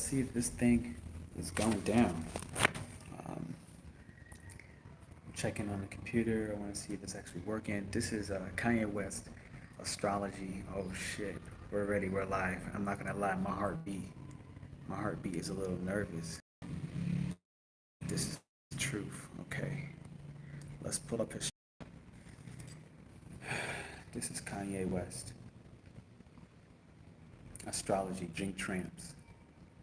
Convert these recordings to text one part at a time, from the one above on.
see if this thing is going down. I'm checking on the computer. I want to see if it's actually working. This is Kanye West, Astrology. Oh shit, we're ready. We're live. I'm not gonna lie, my heartbeat is a little nervous. This is the truth. Okay, let's pull up his. This is Kanye West. Astrology, Drink Tramps.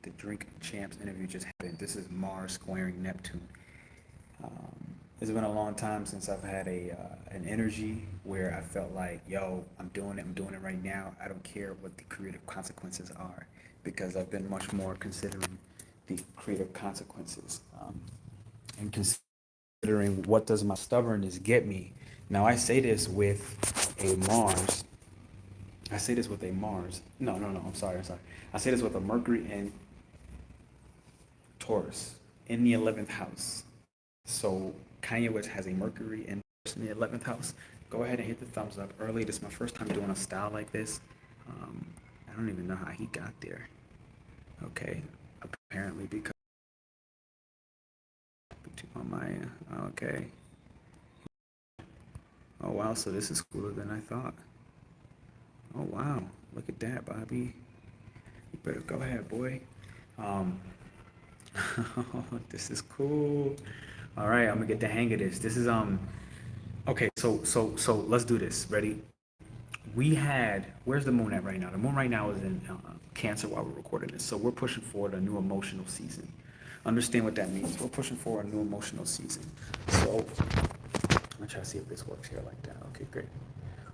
The Drink Champs interview just happened. This is Mars squaring Neptune. It's been a long time since I've had an energy where I felt like, yo, I'm doing it right now. I don't care what the creative consequences are, because I've been much more considering the creative consequences and considering what does my stubbornness get me. Now I say this with a Mars. No, I'm sorry. I say this with a Mercury in Taurus in the 11th house. So Kanye West has a Mercury in the 11th house. Go ahead and hit the thumbs up early. This is my first time doing a style like this. I don't even know how he got there. Okay, apparently because on my okay. Oh wow, so this is cooler than I thought. Oh wow, look at that, Bobby. You better go ahead, boy. This is cool. All right, I'm gonna get the hang of this. This is okay, so let's do this. Ready? Where's the moon at right now? The moon right now is in Cancer while we're recording this. So we're pushing forward a new emotional season. Understand what that means. We're pushing forward a new emotional season. So I'm gonna try to see if this works here like that. Okay, great.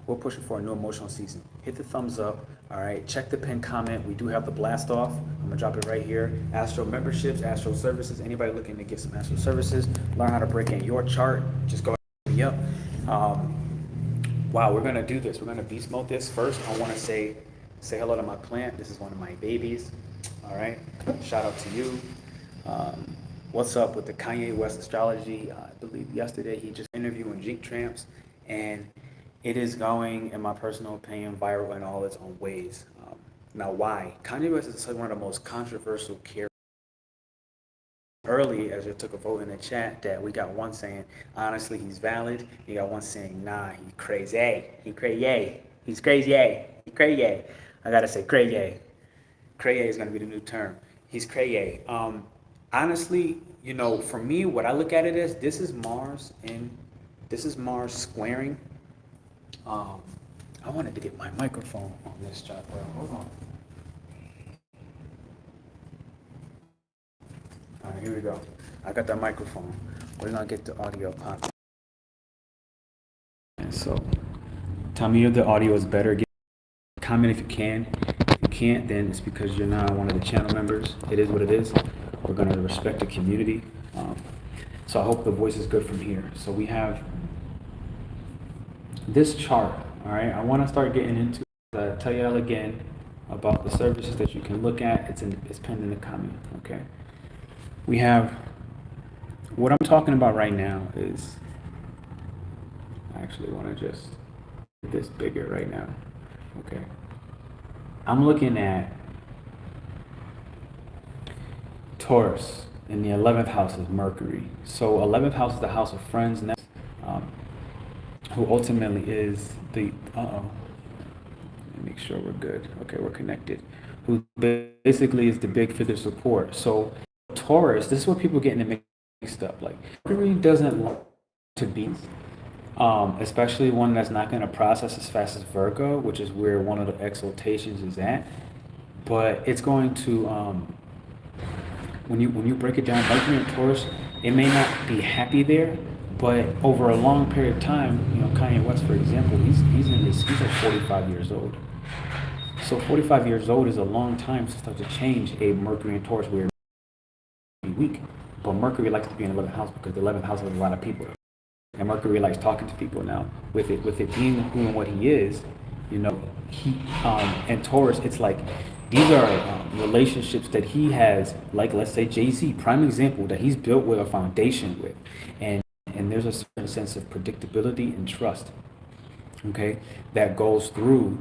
We're pushing for a new emotional season. Hit the thumbs up. All right, check the pinned comment. We do have the blast off. I'm gonna drop it right here. Astro memberships, Astro services. Anybody looking to get some Astro services, learn how to break in your chart, just go ahead and hit me up. Wow, we're gonna do this. We're gonna beast mode this. First, I wanna say hello to my plant. This is one of my babies. All right, shout out to you. What's up with the Kanye West Astrology? I believe yesterday he just interviewed on Drink Tramps, and it is going, in my personal opinion, viral in all its own ways. Now, why? Kanye West is one of the most controversial characters. Early, as I took a vote in the chat, that we got one saying, honestly, he's valid. You got one saying, nah, he's crazy. He's crazy. He's crazy. He's crazy. I gotta say, crazy. Crazy is gonna be the new term. He's crazy. Honestly, you know, for me, what I look at it as, this is Mars squaring. I wanted to get my microphone on this chart, bro. Hold on. All right, here we go. I got that microphone. We're gonna get the audio popping. And so, tell me if the audio is better. Comment if you can. If you can't, then it's because you're not one of the channel members. It is what it is. We're gonna respect the community. So I hope the voice is good from here. So we have this chart. All right, I want to start getting into tell y'all again about the services that you can look at. It's pinned in the comment. Okay, we have what I'm talking about right now is, I actually want to just get this bigger right now. Okay, I'm looking at Taurus in the 11th house is Mercury. So 11th house is the house of friends, who ultimately is the, let me make sure we're good. Okay, we're connected. Who basically is the big figure support. So Taurus, this is what people get mixed up. Like, Mercury doesn't want to be, especially one that's not going to process as fast as Virgo, which is where one of the exaltations is at. But it's going to, when you break it down, Mercury and Taurus, it may not be happy there, but over a long period of time, you know, Kanye West, for example, he's like 45 years old. So 45 years old is a long time to start to change a Mercury and Taurus where it's weak. But Mercury likes to be in the 11th house because the 11th house has a lot of people. And Mercury likes talking to people now. With it being who and what he is, you know, and Taurus, it's like, these are relationships that he has, like, let's say Jay-Z, prime example, that he's built with a foundation with. And there's a certain sense of predictability and trust, okay, that goes through.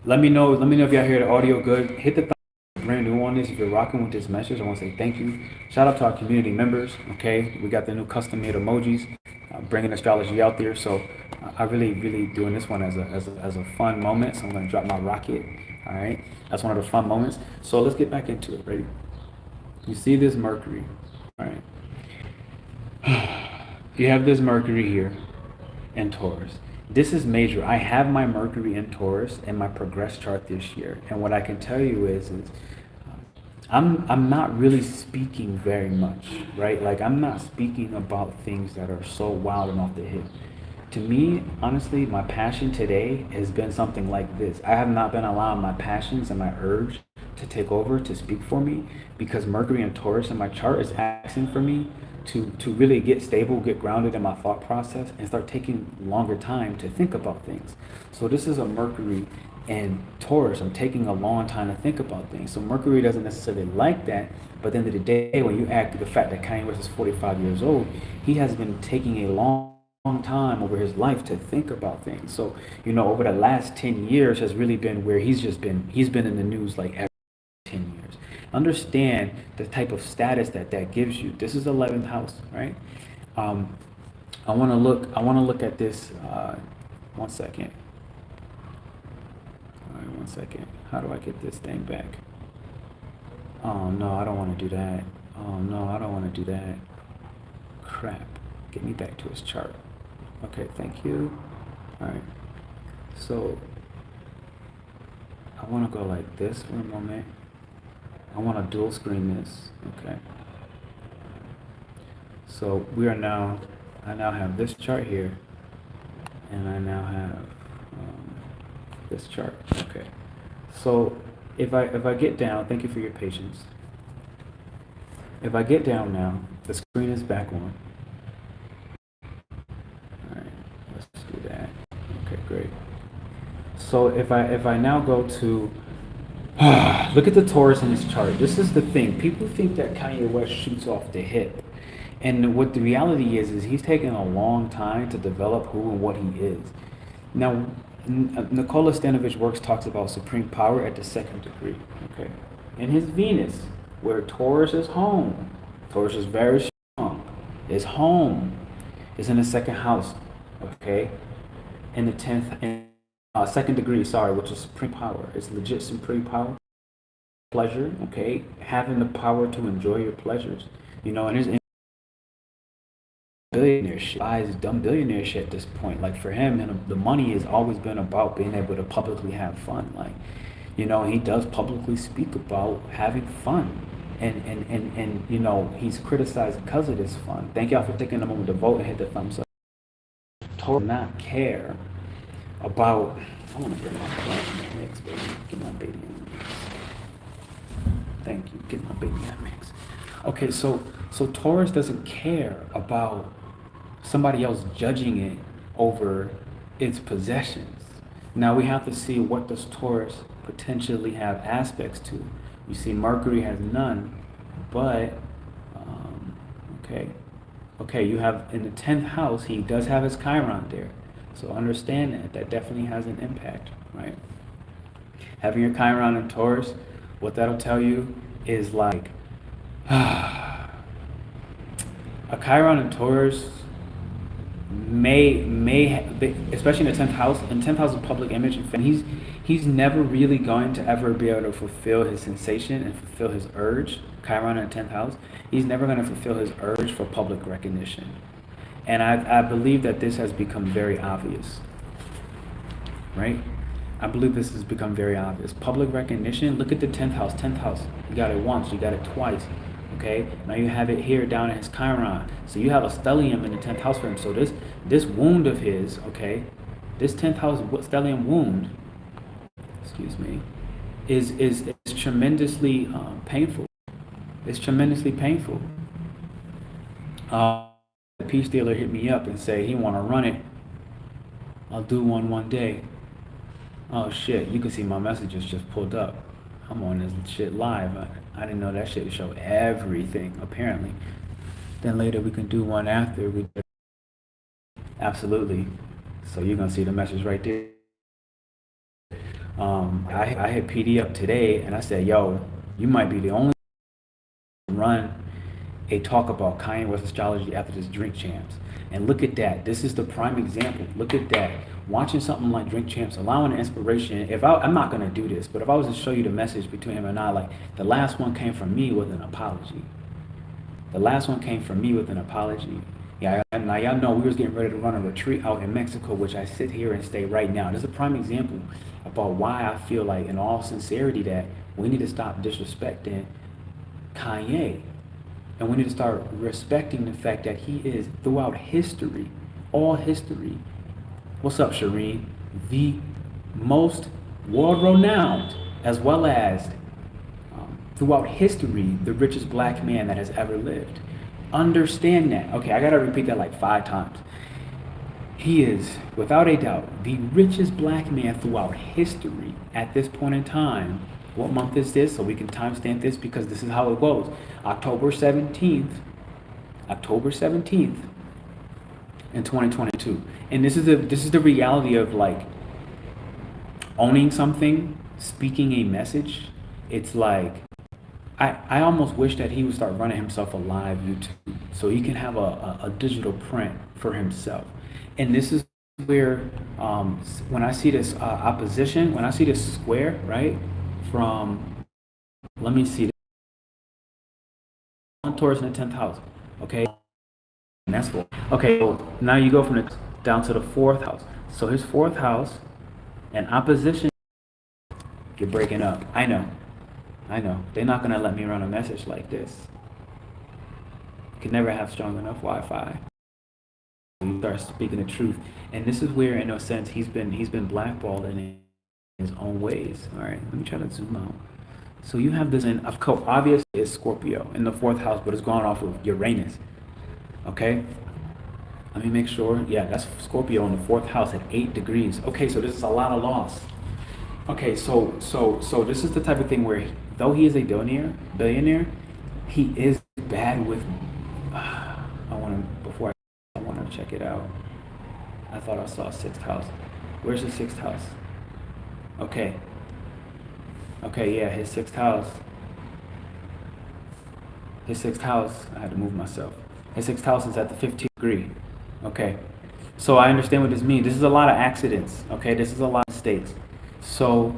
Let me know if y'all hear the audio good. Hit the thumbs brand new on this, if you're rocking with this message, I want to say thank you. Shout out to our community members. Okay, we got the new custom made emojis, bringing astrology out there. So I really doing this one as a fun moment. So I'm gonna drop my rocket. All right, that's one of the fun moments. So let's get back into it. Ready? You see this Mercury, all right? You have this Mercury here in Taurus. This is major. I have my Mercury in Taurus in my progress chart this year, and what I can tell you is I'm not really speaking very much, right? Like I'm not speaking about things that are so wild and off the hip. To me, honestly, my passion today has been something like this. I have not been allowing my passions and my urge to take over, to speak for me, because Mercury and Taurus in my chart is asking for me to really get stable, get grounded in my thought process, and start taking longer time to think about things. So this is a Mercury and Taurus. I'm taking a long time to think about things. So Mercury doesn't necessarily like that, but at the end of the day, when you add the fact that Kanye West is 45 years old, he has been taking a long time over his life to think about things. So, you know, over the last 10 years has really been where he's been in the news like every 10 years. Understand the type of status that gives you. This is 11th house, right? I want to look at this. 1 second. All right, 1 second. How do I get this thing back? Oh no, I don't want to do that. Oh no, I don't want to do that. Crap. Get me back to his chart. Okay, thank you. All right. So I want to go like this for a moment. I want to dual screen this. Okay. So I now have this chart here, and I now have this chart. Okay. So if I get down, thank you for your patience. If I get down now, the screen is back on. All right, let's do that. Okay, great. So if I now go to look at the Taurus in this chart. This is the thing. People think that Kanye West shoots off the hip. And what the reality is he's taken a long time to develop who and what he is. Now, Nikola Stanovich Works talks about supreme power at the second degree. Okay. In his Venus, where Taurus is home, Taurus is very strong, is home, is in the second house. Okay. In the 10th, second degree, which is supreme power. It's legit supreme power. Pleasure, okay? Having the power to enjoy your pleasures. You know, and there's billionaire shit. Buys dumb billionaire shit at this point. Like for him, the money has always been about being able to publicly have fun. Like, you know, he does publicly speak about having fun. And you know, he's criticized because of this fun. Thank y'all for taking a moment to vote and hit the thumbs up. Totally not care about, I want to bring my baby in the mix, baby. Get my baby in the mix. Thank you. Get my baby in the mix. Okay, so Taurus doesn't care about somebody else judging it over its possessions. Now we have to see what does Taurus potentially have aspects to. You see Mercury has none, but, okay, you have in the 10th house, he does have his Chiron there. So understand that definitely has an impact, right? Having your Chiron in Taurus, what that'll tell you is like, a Chiron in Taurus may especially in the 10th house, and 10th house of public image, and he's never really going to ever be able to fulfill his sensation and fulfill his urge. Chiron in the 10th house, he's never going to fulfill his urge for public recognition. And I believe that this has become very obvious, right? I believe this has become very obvious. Public recognition, look at the 10th house. 10th house, you got it once, you got it twice, okay? Now you have it here down in his Chiron. So you have a stellium in the 10th house for him. So this wound of his, okay, this 10th house stellium wound, excuse me, is tremendously painful. It's tremendously painful. The peace dealer hit me up and say he want to run it. I'll do one day. Oh shit, you can see my messages just pulled up. I'm on this shit live. I didn't know that shit would show everything, apparently. Then later we can do one after. Absolutely. So you're going to see the message right there. I hit PD up today and I said, yo, You might be the only run a talk about Kanye West astrology after this Drink Champs. And look at that. This is the prime example. Look at that. Watching something like Drink Champs, allowing the inspiration. I'm not going to do this, but if I was to show you the message between him and I, like the last one came from me with an apology. The last one came from me with an apology. Yeah, now y'all know we was getting ready to run a retreat out in Mexico, which I sit here and stay right now. This is a prime example about why I feel like, in all sincerity, that we need to stop disrespecting Kanye. And we need to start respecting the fact that he is, throughout history, all history. What's up, Shireen? The most world-renowned, as well as throughout history, the richest black man that has ever lived. Understand that. Okay, I gotta repeat that like 5 times. He is, without a doubt, the richest black man throughout history at this point in time. What month is this? So we can timestamp this because this is how it goes. October 17th in 2022. And this is the reality of like owning something, speaking a message. It's like I almost wish that he would start running himself a live YouTube so he can have a digital print for himself. And this is where when I see this opposition, when I see this square, right? From, let me see, Taurus in the 10th house, okay? And that's 4. Okay, so now you go from the down to the 4th house. So his 4th house and opposition, you're breaking up. I know. They're not gonna let me run a message like this. You can never have strong enough Wi-Fi. You start speaking the truth, and this is where, in a sense, he's been blackballed in his own ways. All right, let me try to zoom out. So you have this, and of course, obviously it's Scorpio in the 4th house, but it's going off of Uranus. Okay, let me make sure. Yeah, that's Scorpio in the 4th house at 8 degrees. Okay, so this is a lot of loss. Okay, so this is the type of thing where, though he is a billionaire, he is bad with. I want to check it out. I thought I saw 6th house. Where's the 6th house? Okay, yeah, his 6th house. I had to move myself. His 6th house is at the 15th degree. Okay, so I understand what this means. This is a lot of accidents. Okay, this is a lot of mistakes. So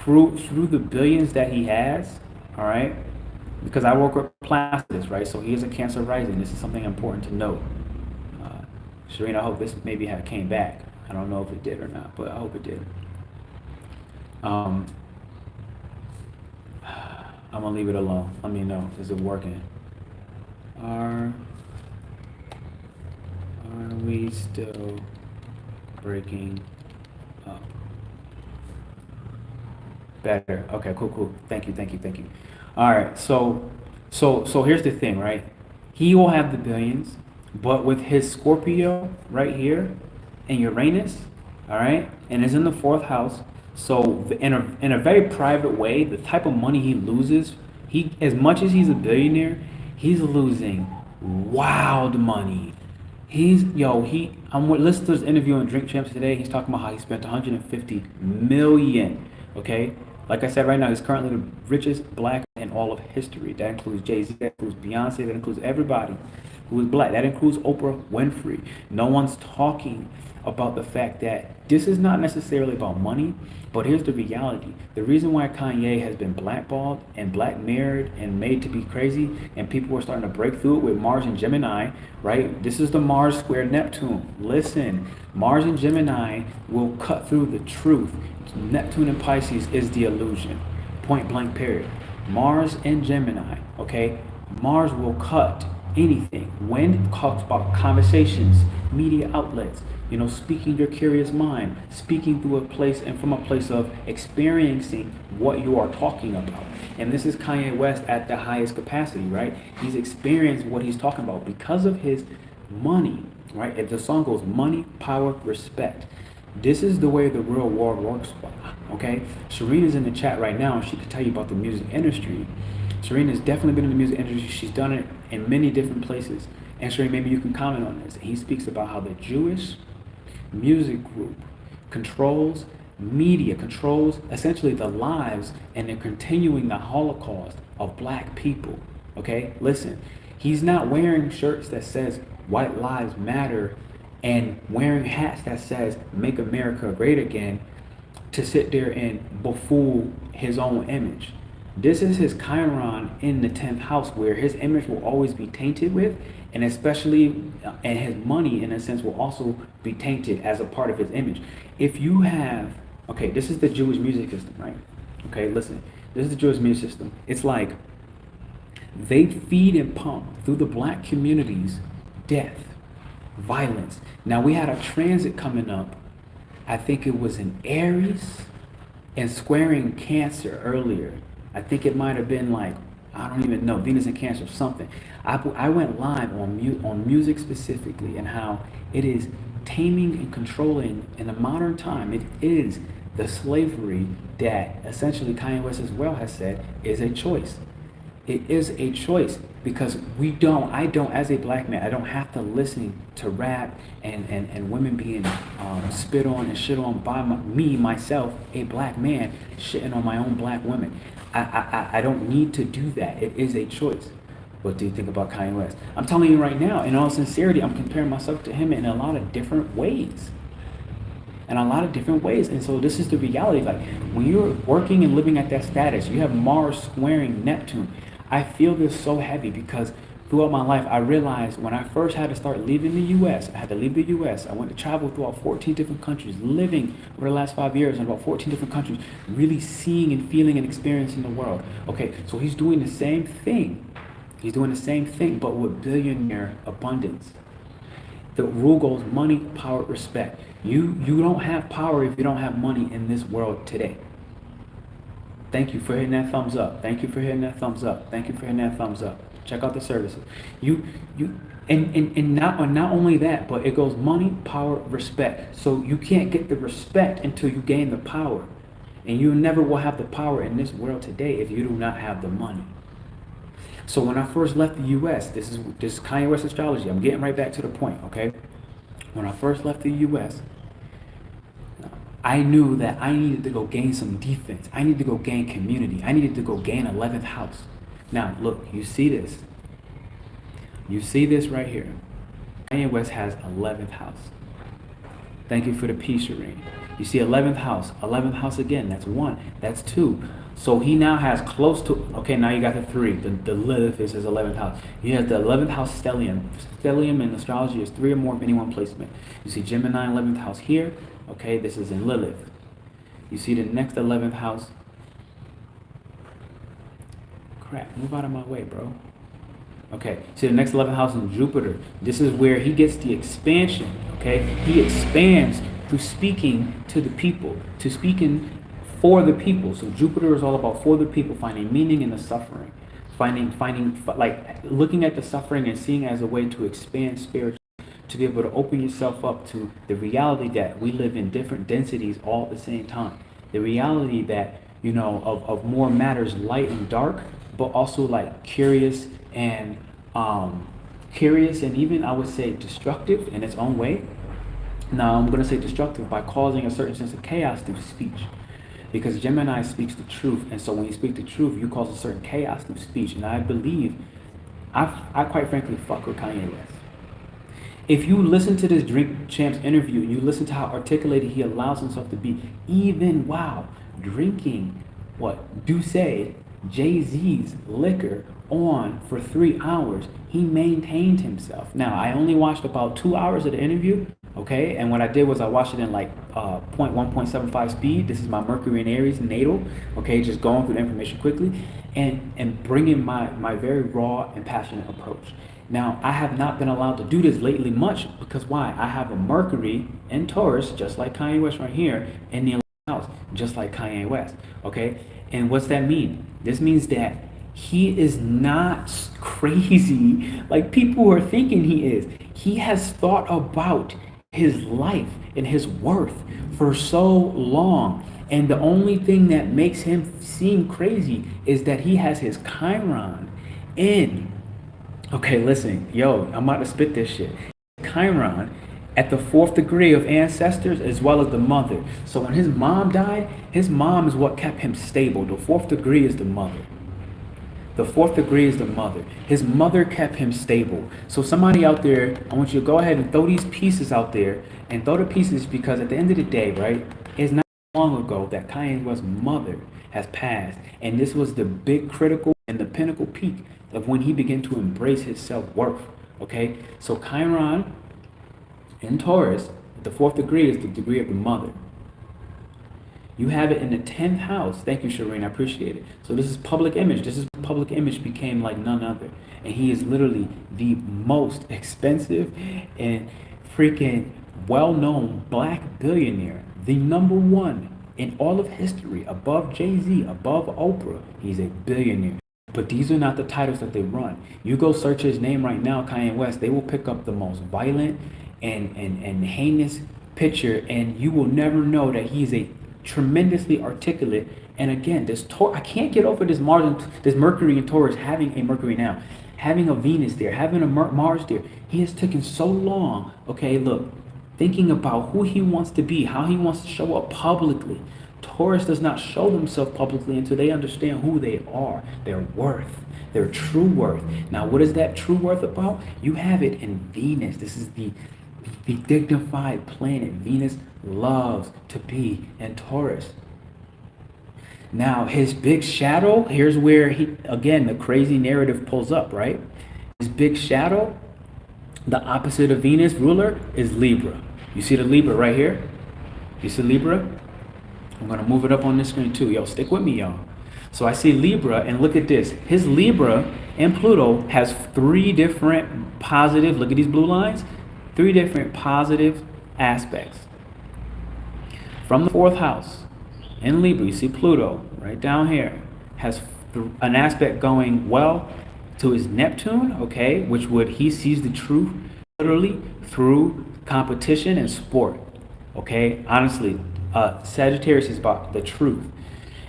through the billions that he has, all right, because I work with plastics, right? So he is a Cancer rising. This is something important to note. Shireen, I hope this maybe came back. I don't know if it did or not, but I hope it did. I'm gonna leave it alone. Let me know. Is it working? Are we still breaking up? Better. Okay, cool. Thank you. All right, so here's the thing, right? He will have the billions, but with his Scorpio right here and Uranus, all right, and it's in the 4th house. So in a very private way, the type of money he loses, as much as he's a billionaire, he's losing wild money. I'm listening to this interview on Drink Champs today. He's talking about how he spent 150 million. Okay, like I said, right now he's currently the richest black in all of history. That includes Jay-Z, that includes Beyonce, that includes everybody who is black. That includes Oprah Winfrey. No one's talking about the fact that this is not necessarily about money, but here's the reality. The reason why Kanye has been blackballed and black mirrored and made to be crazy, and people are starting to break through it with Mars and Gemini, right? This is the Mars square Neptune. Listen, Mars and Gemini will cut through the truth. Neptune in Pisces is the illusion. Point blank period. Mars and Gemini, okay? Mars will cut anything. When it talks about conversations, media outlets, speaking your curious mind, speaking through a place and from a place of experiencing what you are talking about. And this is Kanye West at the highest capacity, right? He's experienced what he's talking about because of his money, right? If the song goes money, power, respect. This is the way the real world works, okay? Shireen is in the chat right now, and she could tell you about the music industry. Shireen has definitely been in the music industry. She's done it in many different places. And Shireen, maybe you can comment on this. He speaks about how the Jewish music group controls media, controls essentially the lives, and they're continuing the Holocaust of black people. Okay, listen, he's not wearing shirts that says white lives matter and wearing hats that says make America great again to sit there and befool his own image. This is his Chiron in the 10th house, where his image will always be tainted with, and especially, and his money in a sense will also be tainted as a part of his image. If you have, okay, this is the Jewish music system, right? Okay, listen, this is the Jewish music system. It's like they feed and pump through the black communities death, violence. Now we had a transit coming up. I think it was in Aries and squaring Cancer earlier. I think it might have been like, I don't even know, Venus and Cancer or something. I went live on music specifically, and how it is taming and controlling in the modern time. It is the slavery that essentially Kanye West as well has said is a choice. It is a choice, because I don't, as a black man, I don't have to listen to rap and women being spit on and shit on by myself, a black man, shitting on my own black women. I don't need to do that. It is a choice. What do you think about Kanye West? I'm telling you right now, in all sincerity, I'm comparing myself to him in a lot of different ways. And so this is the reality. Like, when you're working and living at that status, you have Mars squaring Neptune. I feel this so heavy because throughout my life, I realized when I first had to start leaving the U.S., I had to leave the U.S. I went to travel throughout 14 different countries, living over the last 5 years in about 14 different countries, really seeing and feeling and experiencing the world. Okay, so he's doing the same thing. He's doing the same thing, but with billionaire abundance. The rule goes money, power, respect. You don't have power if you don't have money in this world today. Thank you for hitting that thumbs up. Thank you for hitting that thumbs up. Thank you for hitting that thumbs up. Check out the services. And not only that, but it goes money, power, respect. So you can't get the respect until you gain the power. And you never will have the power in this world today if you do not have the money. So when I first left the U.S., this is Kanye West Astrology. I'm getting right back to the point, okay? When I first left the U.S., I knew that I needed to go gain some defense. I needed to go gain community. I needed to go gain 11th house. Now, look, you see this. You see this right here. Kanye West has 11th house. Thank you for the peace, Shireen. You see 11th house. 11th house again. That's 1. That's 2. So he now has close to, okay, now you got the 3. The Lilith is his 11th house. He has the 11th house stellium. Stellium in astrology is 3 or more of any one placement. You see Gemini 11th house here. Okay, this is in Lilith. You see the next 11th house. Crap, move out of my way, bro. Okay, see the next 11th house in Jupiter. This is where he gets the expansion, okay? He expands through speaking to the people, to speaking for the people. So Jupiter is all about for the people, finding meaning in the suffering. Finding, like, looking at the suffering and seeing it as a way to expand spiritually, to be able to open yourself up to the reality that we live in different densities all at the same time. The reality that, you know, of more matters light and dark, but also like curious and even, I would say, destructive in its own way. Now I'm going to say destructive by causing a certain sense of chaos through speech, because Gemini speaks the truth, and so when you speak the truth, you cause a certain chaos through speech. And I believe, I quite frankly fuck with Kanye West. If you listen to this Drink Champs interview and you listen to how articulated he allows himself to be, even while drinking Douce, Jay-Z's liquor on for 3 hours, he maintained himself. Now, I only watched about 2 hours of the interview, okay? And what I did was I watched it in like 1.75 speed. This is my Mercury in Aries natal, okay? Just going through the information quickly and bringing my very raw and passionate approach. Now, I have not been allowed to do this lately much because why? I have a Mercury in Taurus, just like Kanye West right here, in the 11th house, just like Kanye West, okay? And what's that mean? This means that he is not crazy like people are thinking he is. He has thought about his life and his worth for so long. And the only thing that makes him seem crazy is that he has his Chiron in. Okay, listen, yo, I'm about to spit this shit. Chiron at the fourth degree of ancestors as well as the mother. So when his mom died, his mom is what kept him stable. The fourth degree is the mother. The fourth degree is the mother. His mother kept him stable. So somebody out there, I want you to go ahead and throw these pieces out there and throw the pieces, because at the end of the day, right, it's not long ago that Kanye West's mother has passed. And this was the big critical and the pinnacle peak of when he began to embrace his self-worth. Okay, so Chiron in Taurus, the fourth degree is the degree of the mother. You have it in the 10th house. Thank you, Shireen. I appreciate it. So this is public image. This is public image became like none other. And he is literally the most expensive and freaking well-known black billionaire. The number one in all of history, above Jay-Z, above Oprah. He's a billionaire. But these are not the titles that they run. You go search his name right now, Kanye West, they will pick up the most violent and heinous picture, and you will never know that he's a tremendously articulate. And again, I can't get over this Mercury in Taurus, having a Mercury now, having a Venus there, having a Mars there. He has taken so long, okay, look, thinking about who he wants to be, how he wants to show up publicly. Taurus does not show themselves publicly until they understand who they are, their worth, their true worth. Now, what is that true worth about? You have it in Venus. This is the dignified planet. Venus loves to be in Taurus. Now, his big shadow, here's where again, the crazy narrative pulls up, right? His big shadow, the opposite of Venus ruler, is Libra. You see the Libra right here? You see Libra? I'm going to move it up on this screen too. Yo, stick with me, y'all. So I see Libra, and look at this. His Libra and Pluto has 3 different positive, look at these blue lines, 3 different positive aspects. From the 4th house in Libra, you see Pluto right down here has an aspect going well to his Neptune, okay, he sees the truth literally through competition and sport, okay. Honestly, Sagittarius is about the truth,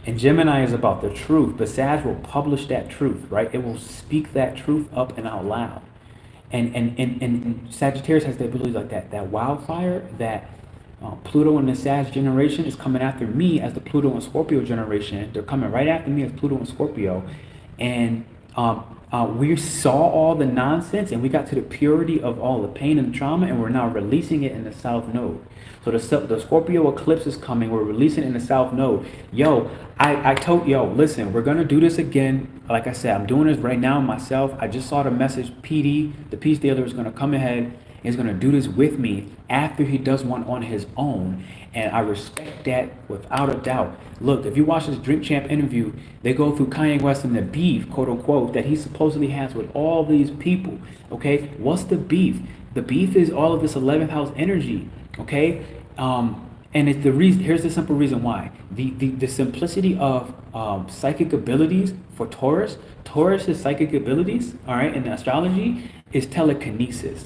and Gemini is about the truth, but Sag will publish that truth, right? It will speak that truth up and out loud. And Sagittarius has the ability like that wildfire, that Pluto in the Sag generation is coming after me as the Pluto in Scorpio generation. They're coming right after me as Pluto in Scorpio. And we saw all the nonsense, and we got to the purity of all the pain and trauma, and we're now releasing it in the South Node. So the Scorpio eclipse is coming. We're releasing it in the South Node. Yo, listen, we're going to do this again. Like I said, I'm doing this right now myself. I just saw the message. PD, the peace dealer, is going to come ahead. He's going to do this with me after he does one on his own. And I respect that without a doubt. Look, if you watch this Drink Champ interview, they go through Kanye West and the beef, quote unquote, that he supposedly has with all these people. Okay, what's the beef? The beef is all of this 11th house energy. Okay, and it's the reason. Here's the simple reason why. The simplicity of psychic abilities for Taurus. Taurus's psychic abilities, all right, in astrology, is telekinesis.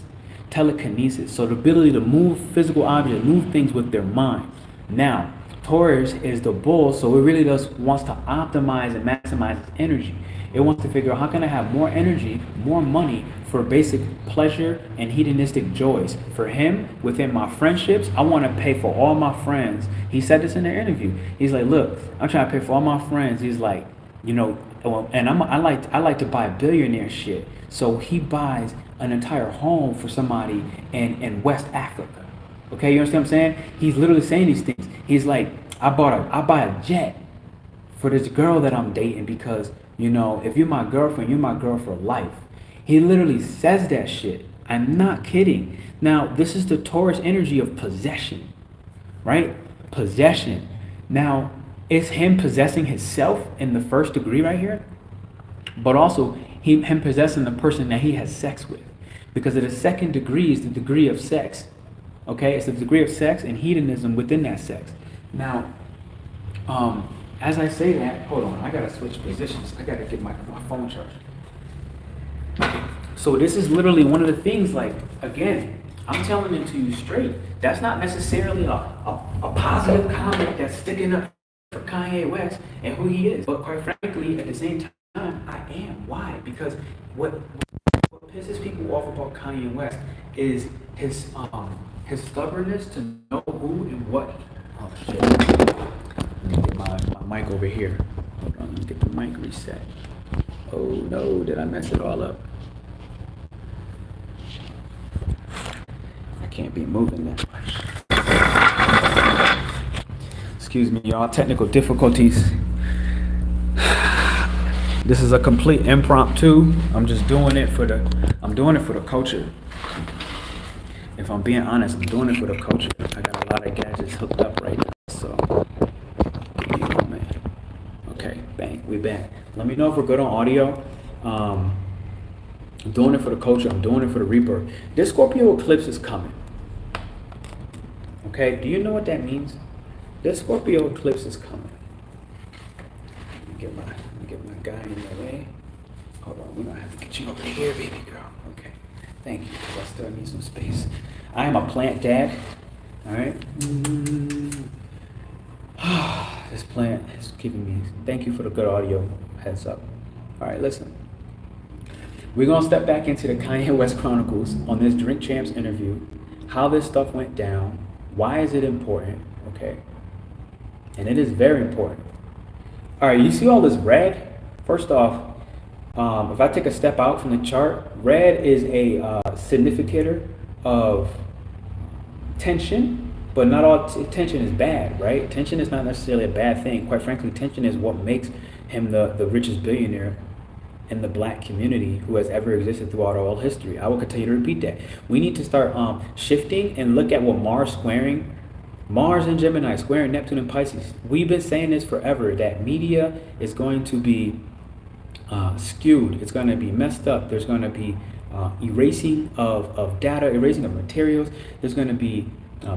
Telekinesis. So the ability to move physical objects, move things with their mind. Now, Taurus is the bull, so it really wants to optimize and maximize its energy. It wants to figure out, how can I have more energy, more money for basic pleasure and hedonistic joys. For him, within my friendships, I want to pay for all my friends. He said this in their interview. He's like, look, I'm trying to pay for all my friends. He's like, you know, and I like to buy billionaire shit. So he buys an entire home for somebody in West Africa. Okay, you understand what I'm saying? He's literally saying these things. He's like, I buy a jet for this girl that I'm dating, because, you know, if you're my girlfriend, you're my girl for life. He literally says that shit. I'm not kidding. Now, this is the Taurus energy of possession, right? Possession. Now, it's him possessing himself in the 1st degree right here, but also him possessing the person that he has sex with, because of the 2nd degree is the degree of sex. Okay, it's the degree of sex and hedonism within that sex. Now, as I say that, hold on, I gotta switch positions. I gotta get my phone charged. So this is literally one of the things, like, again, I'm telling it to you straight. That's not necessarily a positive comment that's sticking up for Kanye West and who he is. But quite frankly, at the same time, I am. Why? Because what pisses people off about Kanye West is his His stubbornness to know who and what. Oh shit. Let me get my mic over here. Hold on, let me get the mic reset. Oh no, did I mess it all up? I can't be moving that much. Excuse me, y'all. Technical difficulties. This is a complete impromptu. I'm just doing it for the culture. If I'm being honest, I'm doing it for the culture. I got a lot of gadgets hooked up right now, so give me a moment. Okay, bang, we back. Let me know if we're good on audio. I'm doing it for the culture. I'm doing it for the rebirth. This Scorpio eclipse is coming. Okay, do you know what that means? This Scorpio eclipse is coming. Let me get my guy in the way. Hold on, we're gonna have to get you over here, baby girl. Okay, thank you. I still need some space. I am a plant dad. All right. This plant is giving me. Thank you for the good audio. Heads up. All right, listen. We're gonna step back into the Kanye West Chronicles on this Drink Champs interview. How this stuff went down. Why is it important? Okay. And it is very important. All right, you see all this red? First off, if I take a step out from the chart, red is a significator of tension, but not all tension is bad, right? Tension is not necessarily a bad thing. Quite frankly, tension is what makes him the richest billionaire in the black community who has ever existed throughout all history. I will continue to repeat that. We need to start shifting and look at what Mars in Gemini, squaring Neptune in Pisces. We've been saying this forever, that media is going to be skewed. It's going to be messed up. There's going to be erasing of data, erasing of materials. There's going to be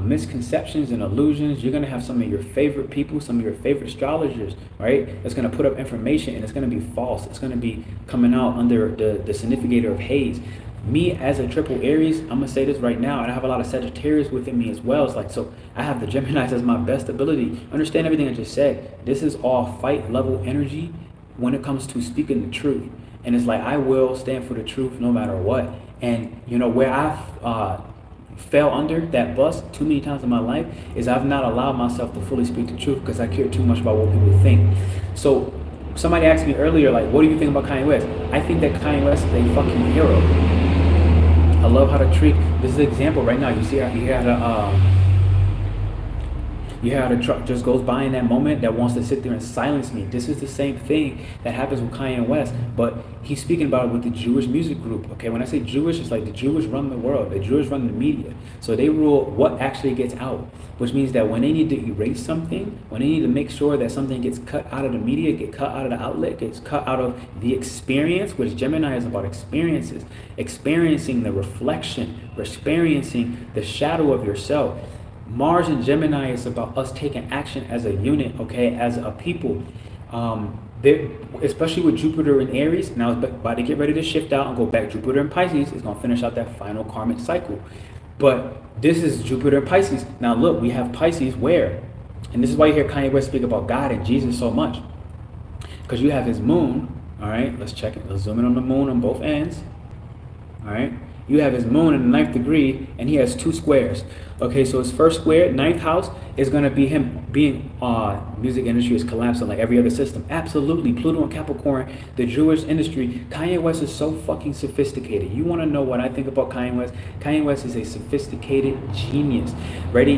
misconceptions and illusions. You're going to have some of your favorite people, some of your favorite astrologers, right? That's going to put up information and it's going to be false. It's going to be coming out under the significator of haze. Me as a triple Aries, I'm gonna say this right now, and I have a lot of Sagittarius within me as well. It's like, so I have the Geminis as my best ability. Understand everything I just said. This is all fight level energy when it comes to speaking the truth. And it's like, I will stand for the truth no matter what. And you know, where I've fell under that bus too many times in my life is I've not allowed myself to fully speak the truth because I care too much about what people think. So somebody asked me earlier, like, what do you think about Kanye West? I think that Kanye West is a fucking hero. I love how to treat. This is an example right now. You see how a truck just goes by in that moment that wants to sit there and silence me. This is the same thing that happens with Kanye West, but he's speaking about it with the Jewish music group. Okay, when I say Jewish, it's like the Jewish run the world. The Jewish run the media. So they rule what actually gets out, which means that when they need to erase something, when they need to make sure that something gets cut out of the media, get cut out of the outlet, gets cut out of the experience, which Gemini is about experiences, experiencing the reflection, experiencing the shadow of yourself. Mars and Gemini is about us taking action as a unit, okay, as a people. Especially with Jupiter in Aries, now it's about to get ready to shift out and go back. Jupiter in Pisces is going to finish out that final karmic cycle. But this is Jupiter in Pisces. Now look, we have Pisces where? And this is why you hear Kanye West speak about God and Jesus so much. Because you have his moon, all right? Let's check it. Let's zoom in on the moon on both ends, all right? You have his moon in the 9th degree, and he has 2 squares. Okay, so his first square, 9th house, is going to be him being, music industry is collapsing like every other system. Absolutely. Pluto and Capricorn, the Jewish industry. Kanye West is so fucking sophisticated. You want to know what I think about Kanye West? Kanye West is a sophisticated genius. Ready?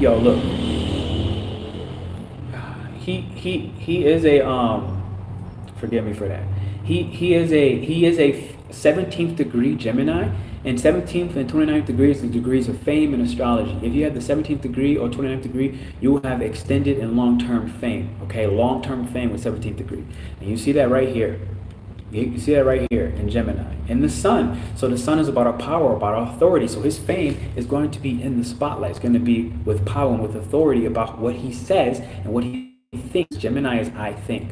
Yo, look. He is a, forgive me for that. He is a 17th degree Gemini, and 17th and 29th degrees are the degrees of fame in astrology. If you have the 17th degree or 29th degree, you will have extended and long-term fame, okay? Long-term fame with 17th degree. And you see that right here. You see that right here in Gemini. And the sun. So the sun is about our power, about our authority. So his fame is going to be in the spotlight. It's going to be with power and with authority about what he says and what he thinks. Gemini is I think.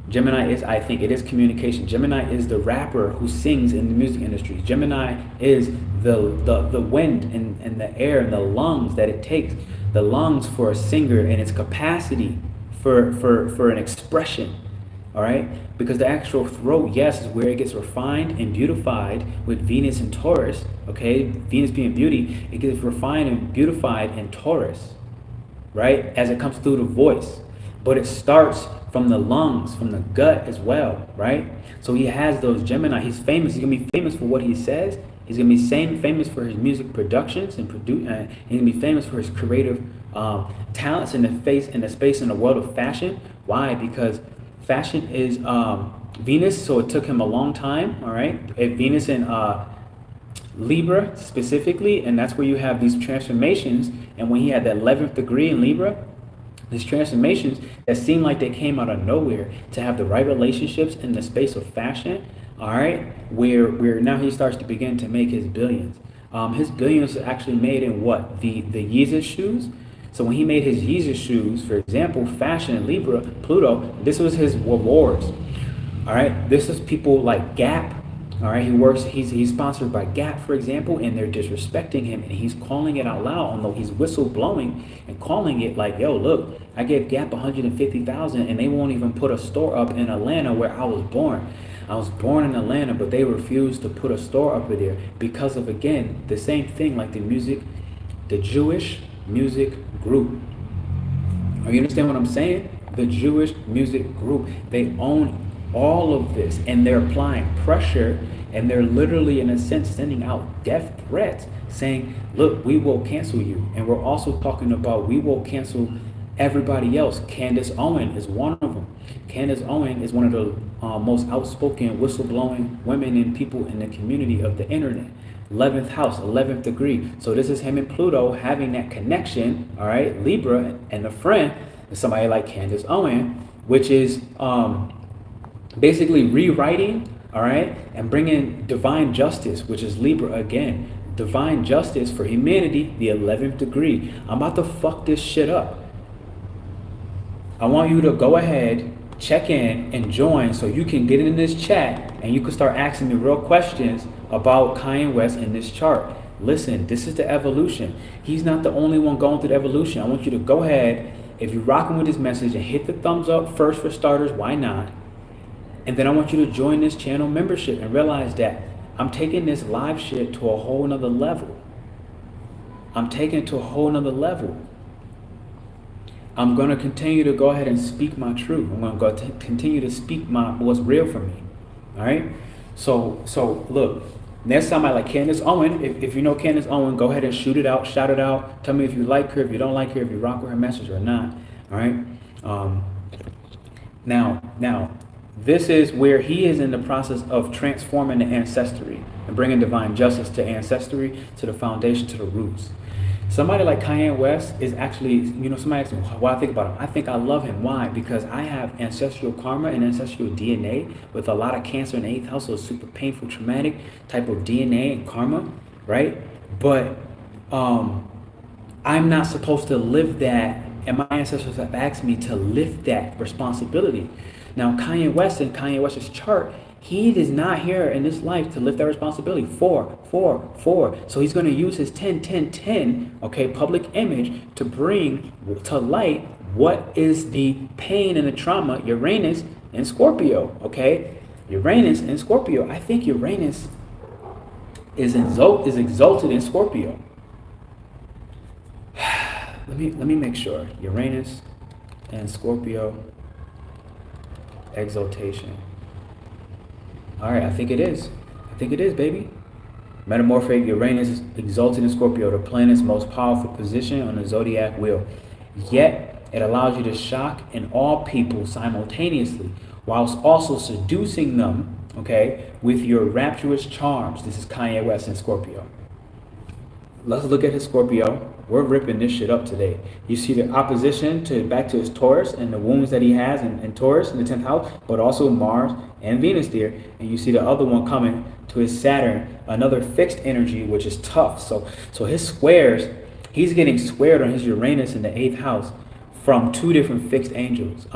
Gemini is I think. It is communication. Gemini is the rapper who sings in the music industry. Gemini is the wind and the air and the lungs that it takes. The lungs for a singer and its capacity for an expression. all right? Because the actual throat, yes, is where it gets refined and beautified with Venus in Taurus, okay? Venus being beauty, it gets refined and beautified in Taurus, right? As it comes through the voice. But it starts from the lungs, from the gut as well, right? So he has those Gemini. He's famous. He's going to be famous for what he says. He's going to be famous for his music productions and he's going to be famous for his creative talents in the space in the world of fashion. Why? Because fashion is Venus, so it took him a long time, all right? Venus in Libra specifically, and that's where you have these transformations. And when he had that 11th degree in Libra, these transformations that seem like they came out of nowhere to have the right relationships in the space of fashion, all right, where now he starts to begin to make his billions. His billions are actually made in what? The Yeezus shoes. So when he made his Yeezus shoes, for example, fashion in Libra, Pluto, this was his rewards. All right, this is people like Gap. All right, he's sponsored by Gap, for example, and they're disrespecting him, and he's calling it out loud, although he's whistle blowing and calling it like, yo, look, I gave Gap 150,000 and they won't even put a store up in Atlanta where I was born. I was born in Atlanta, but they refused to put a store up there because of, again, the same thing like the Jewish music group. You understand what I'm saying? The Jewish music group, they own all of this, and they're applying pressure, and they're literally, in a sense, sending out death threats, saying, look, we will cancel you. And we're also talking about we will cancel everybody else. Candace Owen is one of them. Candace Owen is one of the most outspoken whistleblowing women and people in the community of the internet. 11th house, 11th degree. So this is him and Pluto having that connection, all right, Libra, and a friend is somebody like Candace Owen, which is basically rewriting, all right, and bringing divine justice, which is Libra again. Divine justice for humanity, the 11th degree. I'm about to fuck this shit up. I want you to go ahead, check in, and join so you can get in this chat and you can start asking me real questions about Kanye West in this chart. Listen, this is the evolution. He's not the only one going through the evolution. I want you to go ahead, if you're rocking with this message, and hit the thumbs up first for starters. Why not? And then I want you to join this channel membership and realize that I'm taking this live shit to a whole nother level. I'm taking it to a whole nother level. I'm going to continue to go ahead and speak my truth. I'm going to continue to speak what's real for me. All right? So look, there's somebody like Candace Owen. If you know Candace Owen, go ahead and shoot it out, shout it out. Tell me if you like her, if you don't like her, if you rock with her message or not. All right? Now, this is where he is in the process of transforming the ancestry and bringing divine justice to ancestry, to the foundation, to the roots. Somebody like Kanye West is actually, somebody asks me what I think about him. I think I love him. Why? Because I have ancestral karma and ancestral DNA with a lot of Cancer in the 8th house, so super painful, traumatic type of DNA and karma, right? But I'm not supposed to live that, and my ancestors have asked me to lift that responsibility. Now, Kanye West and Kanye West's chart, he is not here in this life to lift that responsibility. 4, 4, 4. So he's going to use his 10, 10, 10, okay, public image to bring to light what is the pain and the trauma, Uranus in Scorpio, okay? Uranus in Scorpio. I think Uranus is exalted in Scorpio. Let me make sure. Uranus and Scorpio. Exaltation. All right, I think it is. Baby. Metamorphic Uranus exalted in Scorpio, the planet's most powerful position on the zodiac wheel. Yet, it allows you to shock and awe people simultaneously, whilst also seducing them, okay, with your rapturous charms. This is Kanye West in Scorpio. Let's look at his Scorpio. We're ripping this shit up today. You see the opposition back to his Taurus and the wounds that he has in Taurus in the 10th house, but also Mars and Venus there. And you see the other one coming to his Saturn, another fixed energy, which is tough. So his squares, he's getting squared on his Uranus in the 8th house from 2 different fixed angles.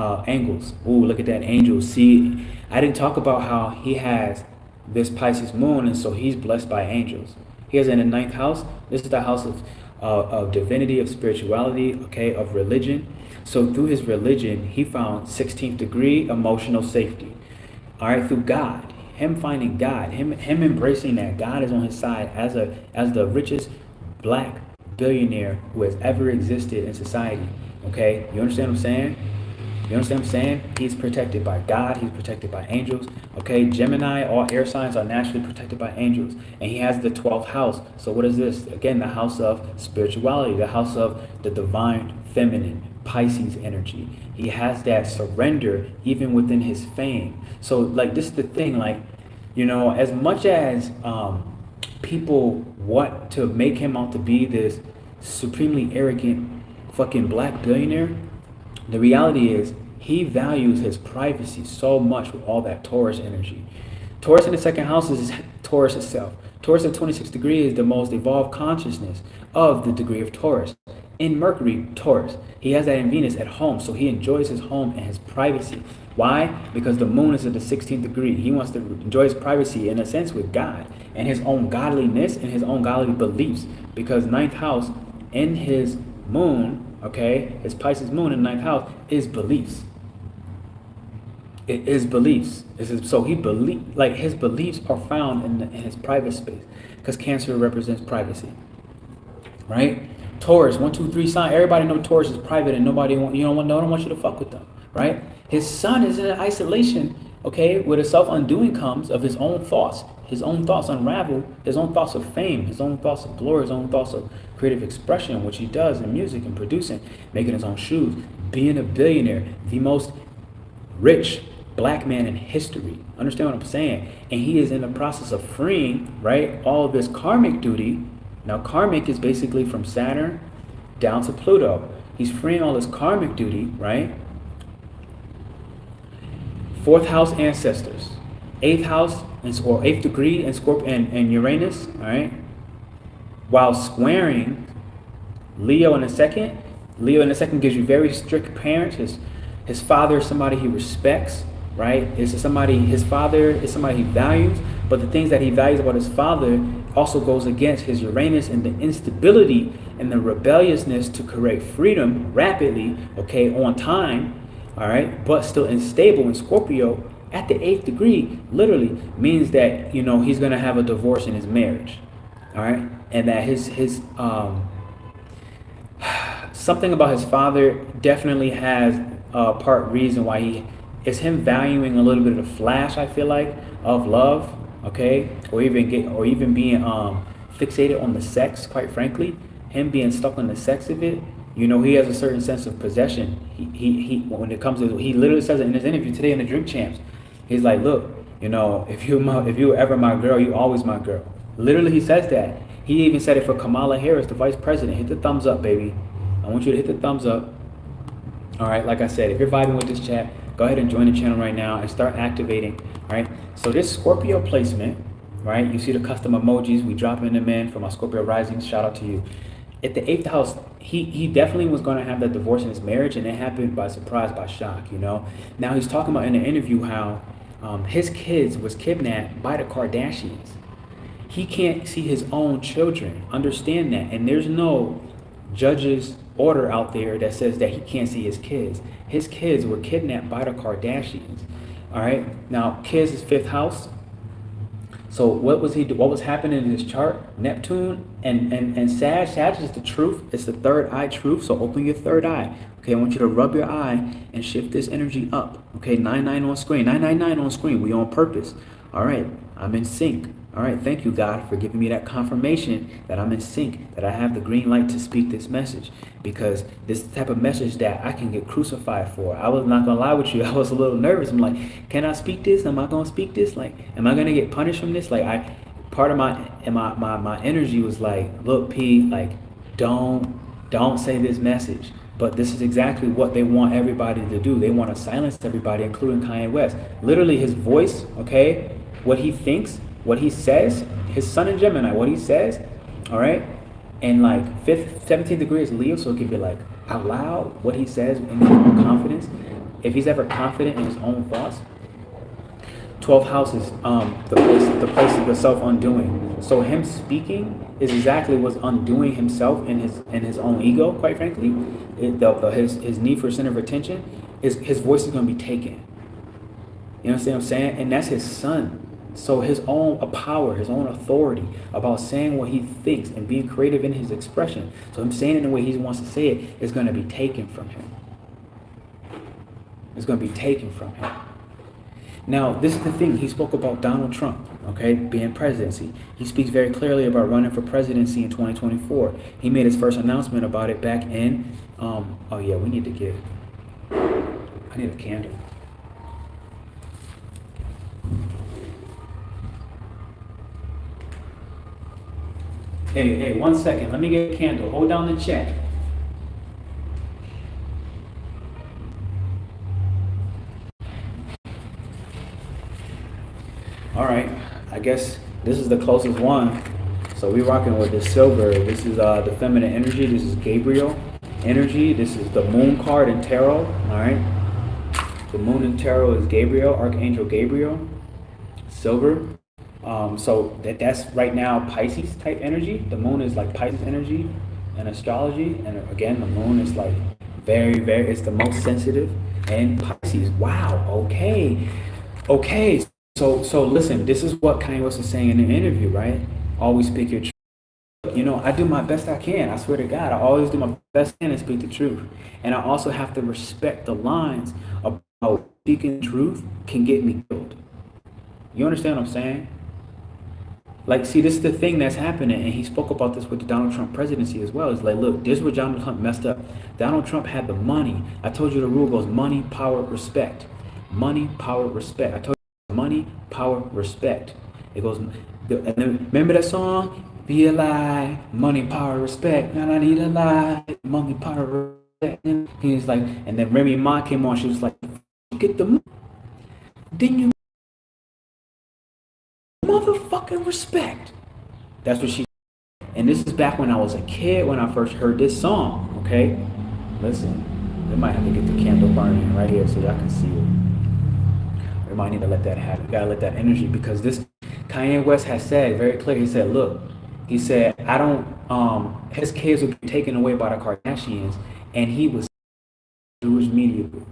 Ooh, look at that angel. See, I didn't talk about how he has this Pisces moon, and so he's blessed by angels. He has in the 9th house. This is the house of divinity, of spirituality, okay, of religion. So through his religion, he found 16th degree emotional safety. All right, through God, him finding God, him embracing that God is on his side as the richest black billionaire who has ever existed in society. Okay, you understand what I'm saying? You understand what I'm saying? He's protected by God. He's protected by angels. Okay, Gemini, all air signs are naturally protected by angels. And he has the 12th house. So what is this? Again, the house of spirituality, the house of the divine feminine, Pisces energy. He has that surrender even within his fame. So like this is the thing, like, you know, as much as people want to make him out to be this supremely arrogant fucking black billionaire, the reality is he values his privacy so much with all that Taurus energy. Taurus in the second house is Taurus itself. Taurus at 26 degrees is the most evolved consciousness of the degree of Taurus. In Mercury, Taurus, he has that in Venus at home, so he enjoys his home and his privacy. Why? Because the moon is at the 16th degree. He wants to enjoy his privacy in a sense with God and his own godliness and his own godly beliefs. Because ninth house in his moon, okay, his Pisces moon in ninth house is beliefs. It is beliefs. So he believe, like his beliefs are found in his private space, because Cancer represents privacy, right? Taurus, 1, 2, 3 sign. Everybody know Taurus is private, and nobody want no one want you to fuck with them, right? His sun is in isolation, okay, where the self-undoing comes of his own thoughts. His own thoughts unravel, his own thoughts of fame, his own thoughts of glory, his own thoughts of creative expression, which he does in music and producing, making his own shoes, being a billionaire, the most rich black man in history. Understand what I'm saying? And he is in the process of freeing, right, all of this karmic duty. Now, karmic is basically from Saturn down to Pluto. He's freeing all this karmic duty, right? Fourth house ancestors, eighth house or eighth degree in Scorpio and Uranus, all right? While squaring Leo in the second. Leo in the second gives you very strict parents. His father is somebody he respects, right? His father is somebody he values, but the things that he values about his father also goes against his Uranus and the instability and the rebelliousness to create freedom rapidly, okay, on time, all right, but still unstable in Scorpio at the 8th degree literally means that, you know, he's going to have a divorce in his marriage, all right, and that his something about his father definitely has part reason why it's him valuing a little bit of the flash, I feel like, of love, okay, or even being fixated on the sex, quite frankly, him being stuck on the sex of it. You know, he has a certain sense of possession. He when it comes to, he literally says it in his interview today in the Drink Champs. He's like, look, you know, if you were ever my girl, you always my girl. Literally, he says that. He even said it for Kamala Harris, the vice president. Hit the thumbs up, baby. I want you to hit the thumbs up. All right, like I said, if you're vibing with this chat, go ahead and join the channel right now and start activating. All right, so this Scorpio placement, right? You see the custom emojis. We dropping them in for my Scorpio rising. Shout out to you. At the 8th house, he definitely was going to have that divorce in his marriage, and it happened by surprise, by shock, you know. Now he's talking about in the interview how his kids was kidnapped by the Kardashians. He can't see his own children. Understand that. And there's no judge's order out there that says that he can't see his kids. His kids were kidnapped by the Kardashians. All right. Now, kids is 5th house. So what was happening in his chart? Neptune and Sag. Sag is the truth. It's the third eye truth. So open your third eye. Okay, I want you to rub your eye and shift this energy up. Okay, 99 on screen. 999 on screen. We on purpose. All right, I'm in sync. All right, thank you, God, for giving me that confirmation that I'm in sync, that I have the green light to speak this message, because this type of message that I can get crucified for. I was not gonna lie with you. I was a little nervous. I'm like, can I speak this? Am I gonna speak this? Like, am I gonna get punished from this? Like, part of my energy was like, look, P, like, don't say this message. But this is exactly what they want everybody to do. They want to silence everybody, including Kanye West. Literally, his voice, okay, what he thinks, what he says, his sun in Gemini, what he says, all right, and like 17th degree is Leo, so it could be like out loud what he says in his own confidence. If he's ever confident in his own thoughts, 12th house is the place of the self undoing. So him speaking is exactly what's undoing himself in his own ego. Quite frankly, his need for center of attention is his voice is going to be taken. You understand what I'm saying? And that's his son. So his own power, his own authority about saying what he thinks and being creative in his expression. So him saying it in the way he wants to say it is going to be taken from him. It's going to be taken from him. Now, this is the thing. He spoke about Donald Trump, okay, being presidency. He speaks very clearly about running for presidency in 2024. He made his first announcement about it back in, oh yeah, I need a candle. Hey, 1 second. Let me get a candle. Hold down the chat. All right. I guess this is the closest one. So we're rocking with this silver. This is the feminine energy. This is Gabriel energy. This is the moon card in tarot. All right. The moon in tarot is Gabriel, Archangel Gabriel. Silver. So that's right now Pisces type energy. The moon is like Pisces energy in astrology. And again, the moon is like very, very, it's the most sensitive. And Pisces, wow, okay. So listen, this is what Kanye was saying in the interview, right? Always speak your truth. You know, I do my best I can. I swear to God, I always do my best I can and speak the truth. And I also have to respect the lines about speaking truth can get me killed. You understand what I'm saying? Like, see, this is the thing that's happening, and he spoke about this with the Donald Trump presidency as well. It's like, look, this is where Donald Trump messed up. Donald Trump had the money. I told you the rule goes money, power, respect. Money, power, respect. I told you money, power, respect. It goes, and then, remember that song? Be alive, money, power, respect. Now I need a lie, money, power, respect. And he's like, and then Remy Ma came on. She was like, get the money. Then you motherfucking respect. That's what she said. And this is back when I was a kid when I first heard this song. Okay, listen, we might have to get the candle burning right here so y'all can see it. We might need to let that happen. We gotta let that energy, because this Kanye West has said very clearly. He said, look, he said, I don't his kids will be taken away by the Kardashians, and he was Jewish media group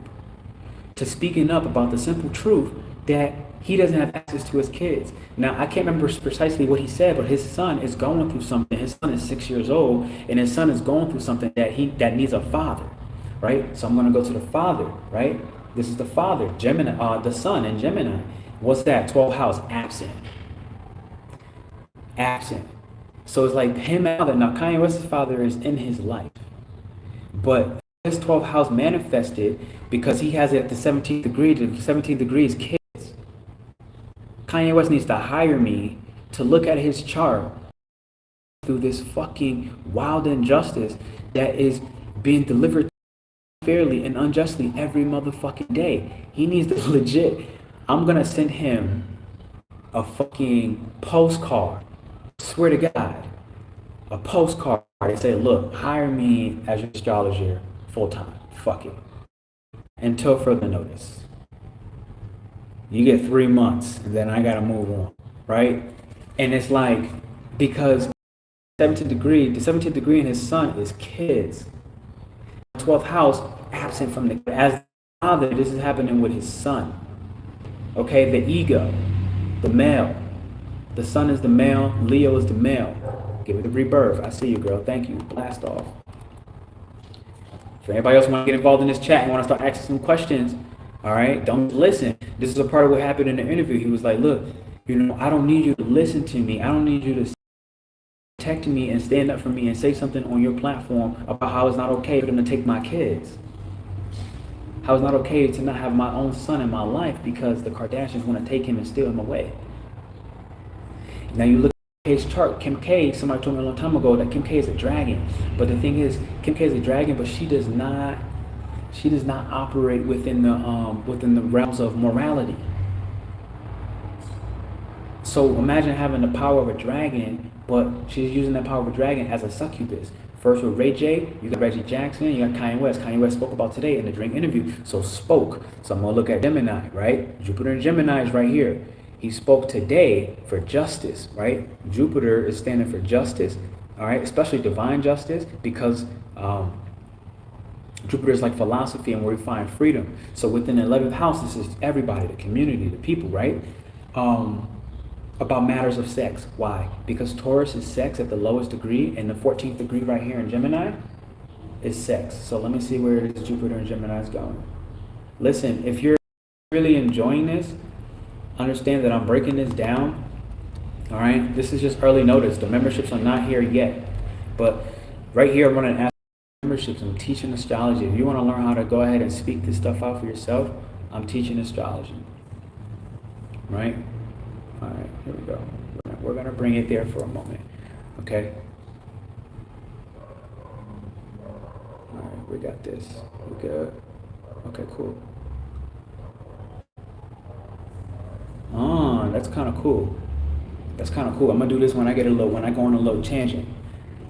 to speaking up about the simple truth that he doesn't have access to his kids. Now, I can't remember precisely what he said, but his son is going through something. His son is 6 years old, and his son is going through something that needs a father, right? So I'm going to go to the father, right? This is the father, Gemini, the son in Gemini. What's that? 12th house, absent. So it's like him and father. Now, Kanye West's father is in his life, but his 12th house manifested because he has it at the 17th degree. The 17th degree is kids. Kanye West needs to hire me to look at his chart through this fucking wild injustice that is being delivered fairly and unjustly every motherfucking day. He needs to legit. I'm gonna send him a fucking postcard. Swear to God, a postcard. They say, look, hire me as your astrologer full time. Fuck it. Until further notice. You get 3 months, and then I gotta move on, right? And it's like, because the 17th degree in his son is kids. 12th house, absent from the, as father, this is happening with his son. Okay, the ego, the male. The sun is the male, Leo is the male. Give it a rebirth. I see you, girl. Thank you. Blast off. For anybody else want to get involved in this chat and want to start asking some questions, all right, don't listen. This is a part of what happened in the interview. He was like, look, you know, I don't need you to listen to me. I don't need you to protect me and stand up for me and say something on your platform about how it's not okay for them to take my kids. How it's not okay to not have my own son in my life because the Kardashians want to take him and steal him away. Now you look at his chart, Kim K, somebody told me a long time ago that Kim K is a dragon. But the thing is, Kim K is a dragon, but she does not operate within the realms of morality. So imagine having the power of a dragon, but she's using the power of a dragon as a succubus. First with Ray J, you got Reggie Jackson, you got Kanye West. Kanye West spoke about today in the Drink interview. So spoke. So I'm gonna look at Gemini, right? Jupiter in Gemini is right here. He spoke today for justice, right? Jupiter is standing for justice, all right? Especially divine justice, because Jupiter is like philosophy and where we find freedom. So within the 11th house, this is everybody, the community, the people, right? About matters of sex. Why? Because Taurus is sex at the lowest degree, and the 14th degree right here in Gemini is sex. So let me see where this Jupiter in Gemini is going. Listen, if you're really enjoying this, understand that I'm breaking this down. All right, this is just early notice. The memberships are not here yet, but right here I'm running ask memberships. I'm teaching astrology. If you want to learn how to go ahead and speak this stuff out for yourself, I'm teaching astrology. Right? All right, here we go. We're gonna bring it there for a moment. Okay. All right, we got this. We good. Okay, cool. That's kind of cool. That's kind of cool. I'm gonna do this when I get when I go on a little tangent.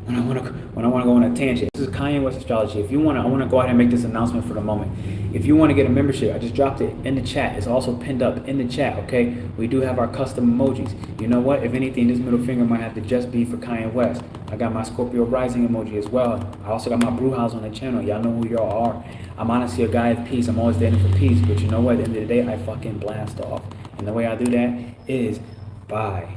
When I want to go on a tangent. This is Kanye West Astrology. If you want to, I want to go ahead and make this announcement for the moment. If you want to get a membership, I just dropped it in the chat. It's also pinned up in the chat, okay? We do have our custom emojis. You know what? If anything, this middle finger might have to just be for Kanye West. I got my Scorpio rising emoji as well. I also got my brew house on the channel. Y'all know who y'all are. I'm honestly a guy of peace. I'm always standing for peace. But you know what? At the end of the day, I fucking blast off. And the way I do that is by,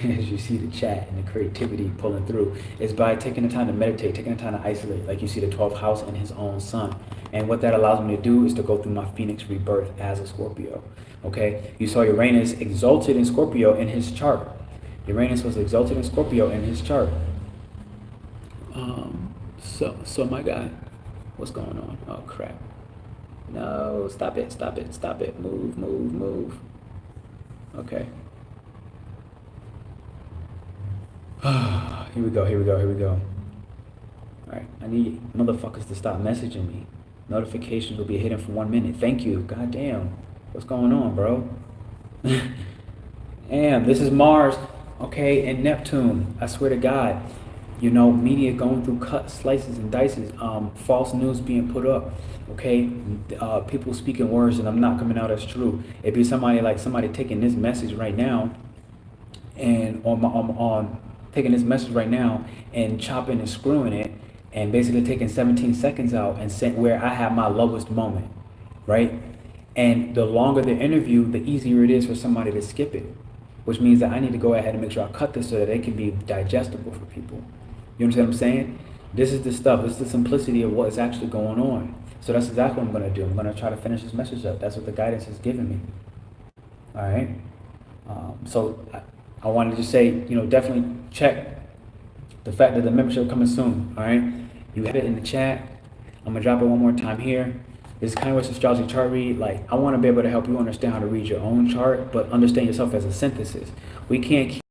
as you see the chat and the creativity pulling through, is by taking the time to meditate, taking the time to isolate, like you see the 12th house in his own sun. And what that allows me to do is to go through my Phoenix rebirth as a Scorpio. Okay, you saw Uranus exalted in Scorpio in his chart. Uranus was exalted in Scorpio in his chart. So my guy, what's going on? Oh crap. No, stop it, stop it, stop it. Move, move, move. Okay. Here we go, here we go, here we go. Alright, I need motherfuckers to stop messaging me. Notifications will be hidden for 1 minute. Thank you. God damn. What's going on, bro? Damn, this is Mars, okay, and Neptune. I swear to God. You know, media going through cuts, slices, and dices. False news being put up, okay? People speaking words and I'm not coming out as true. It'd be somebody taking this message right now and on taking this message right now and chopping and screwing it and basically taking 17 seconds out and saying where I have my lowest moment, right? And the longer the interview, the easier it is for somebody to skip it, which means that I need to go ahead and make sure I cut this so that it can be digestible for people. You understand what I'm saying? This is the stuff. This is the simplicity of what is actually going on. So that's exactly what I'm going to do. I'm going to try to finish this message up. That's what the guidance has given me. All right? So I wanted to just say, you know, definitely check the fact that the membership coming soon. All right? You have it in the chat. I'm going to drop it one more time here. This is Kanye West Astrology chart read. Like, I want to be able to help you understand how to read your own chart, but understand yourself as a synthesis. We can't keep,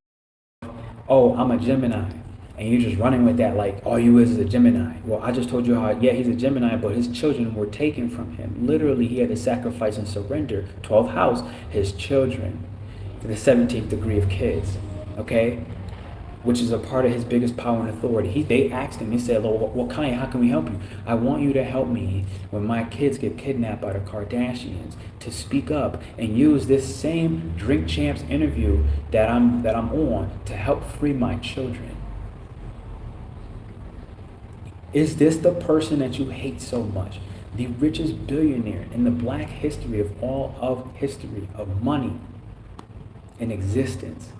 oh, I'm a Gemini. And you're just running with that like all you is a Gemini. Well, I just told you how, yeah, he's a Gemini, but his children were taken from him. Literally, he had to sacrifice and surrender, 12th house, his children, to the 17th degree of kids, okay? Which is a part of his biggest power and authority. They asked him, he said, well, Kanye, how can we help you? I want you to help me when my kids get kidnapped by the Kardashians to speak up and use this same Drink Champs interview that I'm on to help free my children. Is this the person that you hate so much? The richest billionaire in the black history of all of history of money in existence.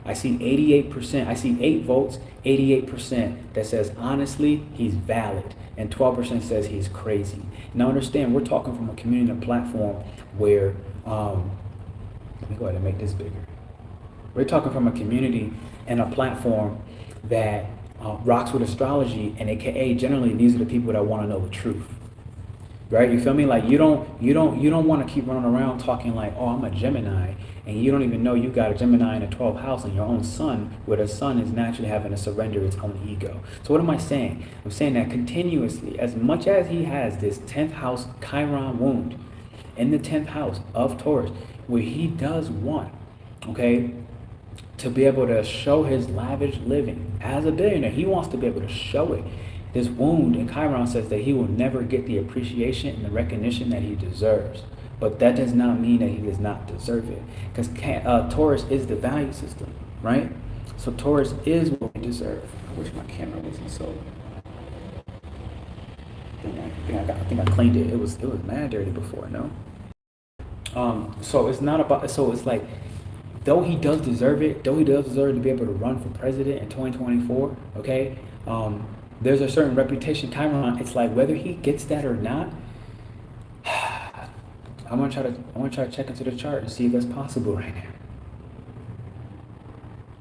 I see 88%, I see 8 votes, 88% that says honestly, he's valid, and 12% says he's crazy. Now understand, we're talking from a community and a platform where, let me go ahead and make this bigger. We're talking from a community and a platform that rocks with astrology, and AKA generally these are the people that want to know the truth, right? You feel me? Like you don't want to keep running around talking like, oh, I'm a Gemini, and you don't even know you got a Gemini in a 12th house in your own sun, where the sun is naturally having to surrender its own ego. So what am I saying? I'm saying that continuously, as much as he has this 10th house Chiron wound in the 10th house of Taurus, where he does want, okay, to be able to show his lavish living as a billionaire. He wants to be able to show it. This wound in Chiron says that he will never get the appreciation and the recognition that he deserves. But that does not mean that he does not deserve it. Because Taurus is the value system, right? So Taurus is what we deserve. I wish my camera wasn't so... I think I cleaned it. It was mad dirty before, no? So it's not about... So it's like, though he does deserve it, though he does deserve to be able to run for president in 2024, okay? There's a certain reputation. Chiron, it's like whether he gets that or not, I want to try to check into the chart and see if that's possible right now.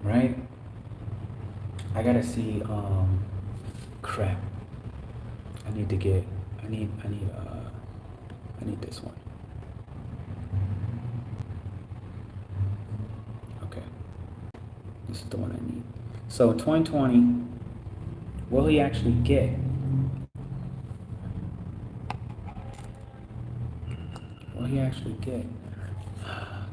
Right? I gotta see. Crap. I need this one. Okay. This is the one I need. So in 2020, will he actually get? Will he actually get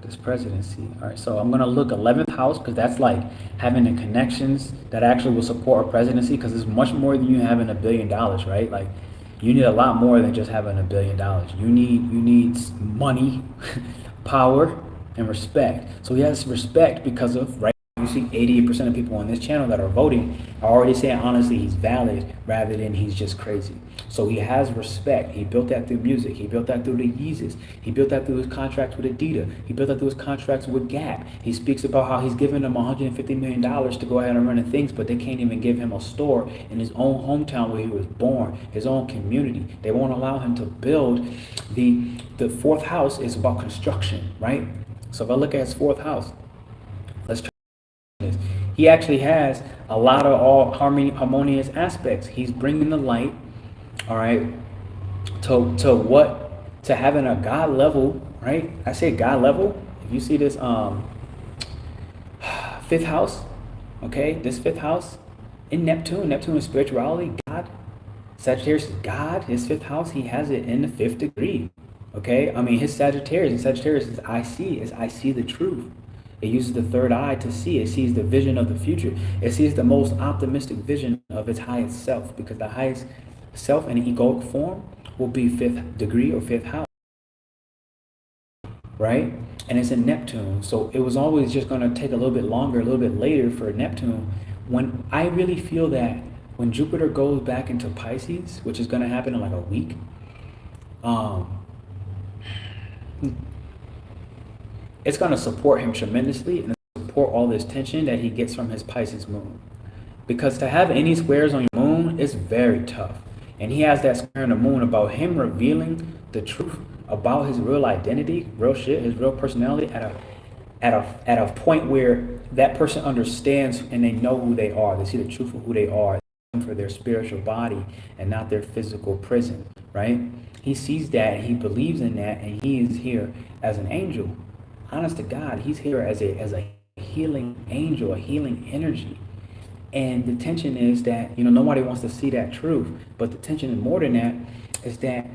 this presidency? All right, so I'm gonna look 11th house because that's like having the connections that actually will support a presidency, because it's much more than you having $1 billion, right? Like you need a lot more than just having $1 billion. You need money, power, and respect. So he has respect because of, right? You see 88% of people on this channel that are voting are already saying honestly he's valid rather than he's just crazy. So he has respect. He built that through music. He built that through the Yeezus. He built that through his contracts with Adidas. He built that through his contracts with Gap. He speaks about how he's giving them $150 million to go ahead and run the things, but they can't even give him a store in his own hometown where he was born, his own community. They won't allow him to build. The fourth house is about construction, right? So if I look at his fourth house, let's try this. He actually has a lot of all harmonious aspects. He's bringing the light, all right, to having a God level, right? I say God level. If you see this fifth house, okay, this fifth house in Neptune is spirituality, God. Sagittarius is God. His fifth house, he has it in the 5th degree. Okay, I mean his Sagittarius is I see the truth. It uses the third eye to see. It sees the vision of the future. It sees the most optimistic vision of its highest self, because the highest self in egoic form will be 5th degree or 5th house, right? And it's in Neptune, so it was always just going to take a little bit longer, a little bit later for Neptune. When I really feel that when Jupiter goes back into Pisces, which is going to happen in like a week, it's going to support him tremendously and support all this tension that he gets from his Pisces moon. Because to have any squares on your moon is very tough. And he has that square on the moon about him revealing the truth about his real identity, real shit, his real personality at a point where that person understands and they know who they are. They see the truth of who they are for their spiritual body and not their physical prison, right? He sees that and he believes in that, and he is here as an angel. Honest to God, he's here as a healing angel, a healing energy. And the tension is that, nobody wants to see that truth. But the tension is more than that, is that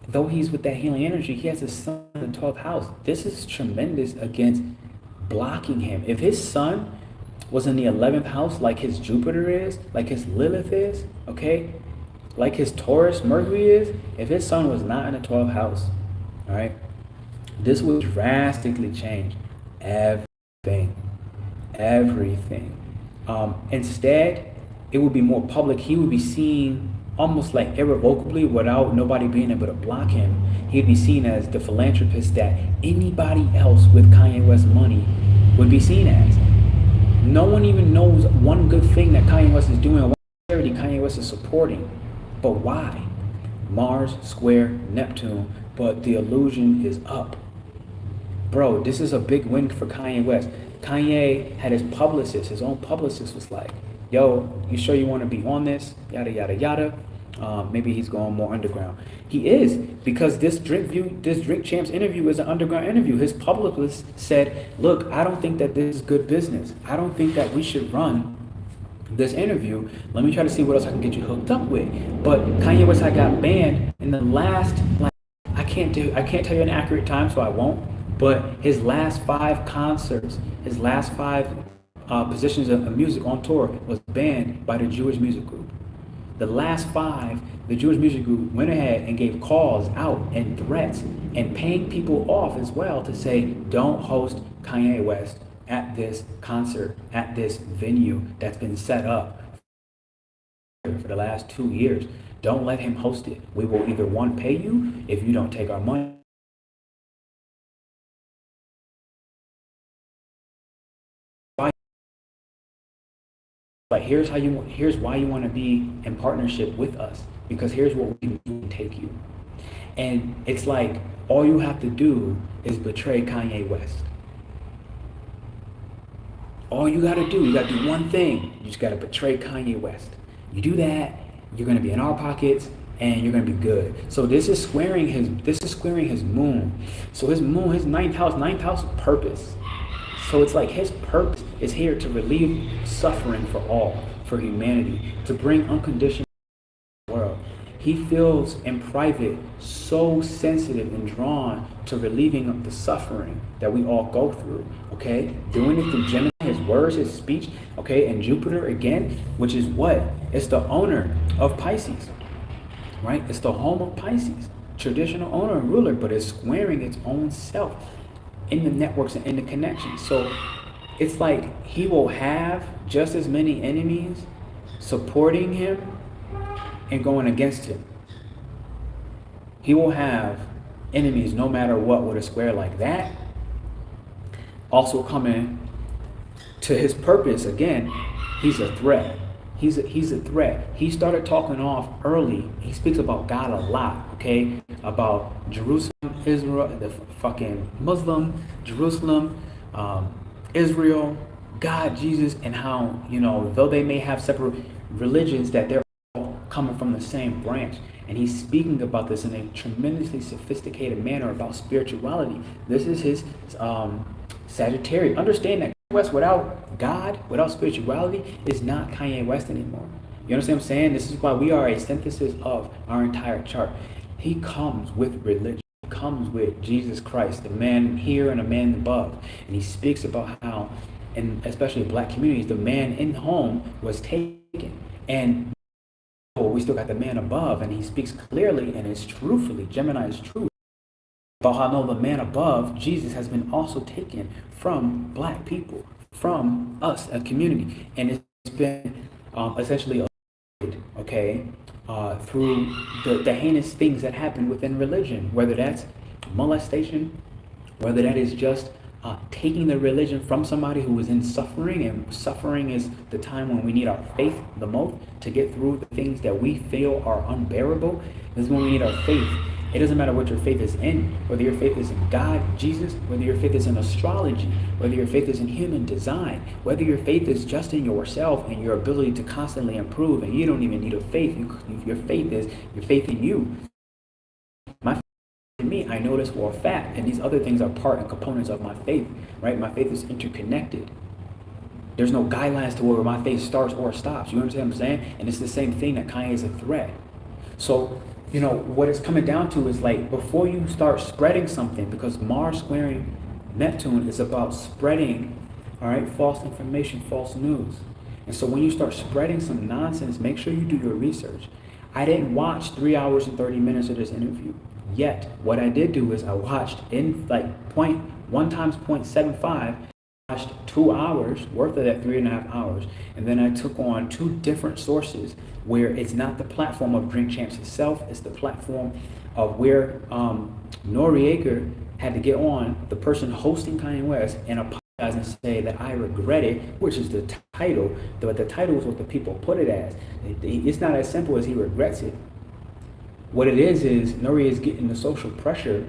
though he's with that healing energy, he has his sun in the 12th house. This is tremendous against blocking him. If his sun was in the 11th house, like his Jupiter is, like his Lilith is, okay? Like his Taurus, Mercury is, if his sun was not in the 12th house, all right? This would drastically change everything. Instead, it would be more public. He would be seen almost like irrevocably without nobody being able to block him. He'd be seen as the philanthropist that anybody else with Kanye West money would be seen as. No one even knows one good thing that Kanye West is doing, one charity Kanye West is supporting. But why? Mars square Neptune, but the illusion is up. Bro, this is a big win for Kanye West. Kanye had his publicist, his own publicist was like, yo, you sure you want to be on this? Yada, yada, yada. Maybe he's going more underground. He is, because this Drink Champs interview is an underground interview. His publicist said, look, I don't think that this is good business. I don't think that we should run this interview. Let me try to see what else I can get you hooked up with. But Kanye West had got banned in the last, I can't tell you an accurate time, so I won't. But his last 5 concerts, his last 5 positions of music on tour was banned by the Jewish music group. The last 5, the Jewish music group went ahead and gave calls out and threats and paying people off as well to say, don't host Kanye West at this concert, at this venue that's been set up for the last 2 years. Don't let him host it. We will either, one, pay you if you don't take our money. But here's why you want to be in partnership with us, because here's what we can take you. And it's like all you have to do is betray Kanye West. All you got to do, you got to do one thing. You just got to betray Kanye West. You do that, you're going to be in our pockets, and you're going to be good. So this is squaring his moon. So his moon, his ninth house is purpose. So it's like his purpose is here to relieve suffering for all, for humanity, to bring unconditional to the world. He feels in private so sensitive and drawn to relieving of the suffering that we all go through, okay? Doing it through Gemini, his words, his speech, okay? And Jupiter again, which is what? It's the owner of Pisces, right? It's the home of Pisces, traditional owner and ruler, but it's squaring its own self in the networks and in the connections. So it's like he will have just as many enemies supporting him and going against him. He will have enemies no matter what with a square like that. Also coming to his purpose, again, he's a threat. He's a threat. He started talking off early. He speaks about God a lot, okay? About Jerusalem, Israel, the fucking Muslim, Jerusalem, Israel, God, Jesus, and how, though they may have separate religions, that they're all coming from the same branch. And he's speaking about this in a tremendously sophisticated manner about spirituality. This is his Sagittarius. Understand that West without God, without spirituality, is not Kanye West anymore. You understand what I'm saying? This is why we are a synthesis of our entire chart. He comes with religion. He comes with Jesus Christ, the man here and a man above. And he speaks about how, and especially in black communities, the man in home was taken. And we still got the man above, and he speaks clearly and is truthfully, Gemini is true, about how no, the man above, Jesus, has been also taken from black people, from us, a community. And it's been essentially, okay, through the heinous things that happen within religion, whether that's molestation, whether that is just taking the religion from somebody who is in suffering, and suffering is the time when we need our faith the most to get through the things that we feel are unbearable. This is when we need our faith. It doesn't matter what your faith is in, whether your faith is in God, Jesus, whether your faith is in astrology, whether your faith is in human design, whether your faith is just in yourself and your ability to constantly improve, and you don't even need a faith. Your faith is your faith in you. My faith in me, I know this for a fact, and these other things are part and components of my faith, right? My faith is interconnected. There's no guidelines to where my faith starts or stops. You understand what I'm saying? And it's the same thing that Kanye is a threat. So, what it's coming down to is like, before you start spreading something, because Mars squaring Neptune is about spreading, all right, false information, false news. And so when you start spreading some nonsense, make sure you do your research. I didn't watch 3 hours and 30 minutes of this interview yet. What I did do is I watched in like 1 times 0.75, watched 2 hours worth of that 3.5 hours, and then I took on 2 different sources where it's not the platform of Drink Champs itself, it's the platform of where Noriega had to get on the person hosting Kanye West and apologize and say that I regret it, which is the title, but the title is what the people put it as. It's not as simple as he regrets it. What it is Noriega is getting the social pressure,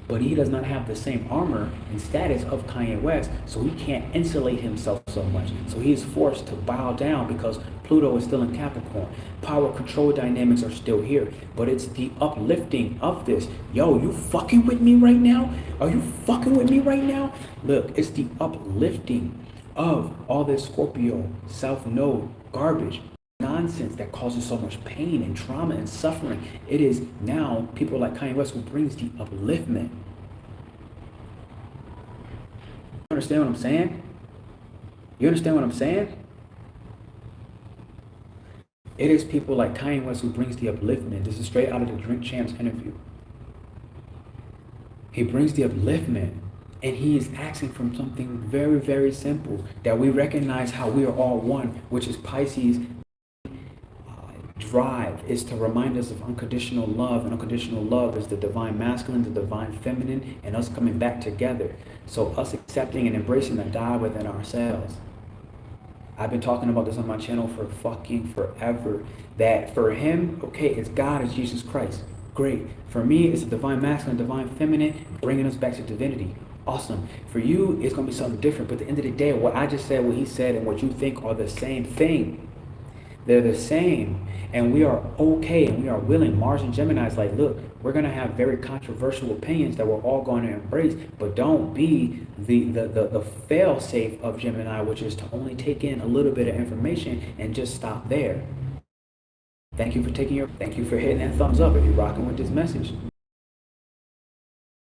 but he does not have the same armor and status of Kanye West, so he can't insulate himself so much. So he is forced to bow down because Pluto is still in Capricorn. Power control dynamics are still here, but it's the uplifting of this. Yo, you fucking with me right now? Are you fucking with me right now? Look, it's the uplifting of all this Scorpio, South Node garbage, nonsense that causes so much pain and trauma and suffering. It is now people like Kanye West who brings the upliftment. You understand what I'm saying? You understand what I'm saying? It is people like Kanye West who brings the upliftment. This is straight out of the Drink Champs interview. He brings the upliftment, and he is asking from something very, very simple, that we recognize how we are all one, which is Pisces. Drive is to remind us of unconditional love, and unconditional love is the divine masculine, the divine feminine, and us coming back together. So us accepting and embracing the God within ourselves. I've been talking about this on my channel for fucking forever. That for him, okay, it's God, it's Jesus Christ. Great. For me, it's the divine masculine, divine feminine, bringing us back to divinity. Awesome. For you, it's going to be something different. But at the end of the day, what I just said, what he said, and what you think are the same thing. They're the same. And we are okay, and we are willing. Mars and Gemini is like, look, we're going to have very controversial opinions that we're all going to embrace, but don't be the fail-safe of Gemini, which is to only take in a little bit of information and just stop there. Thank you for thank you for hitting that thumbs up if you're rocking with this message.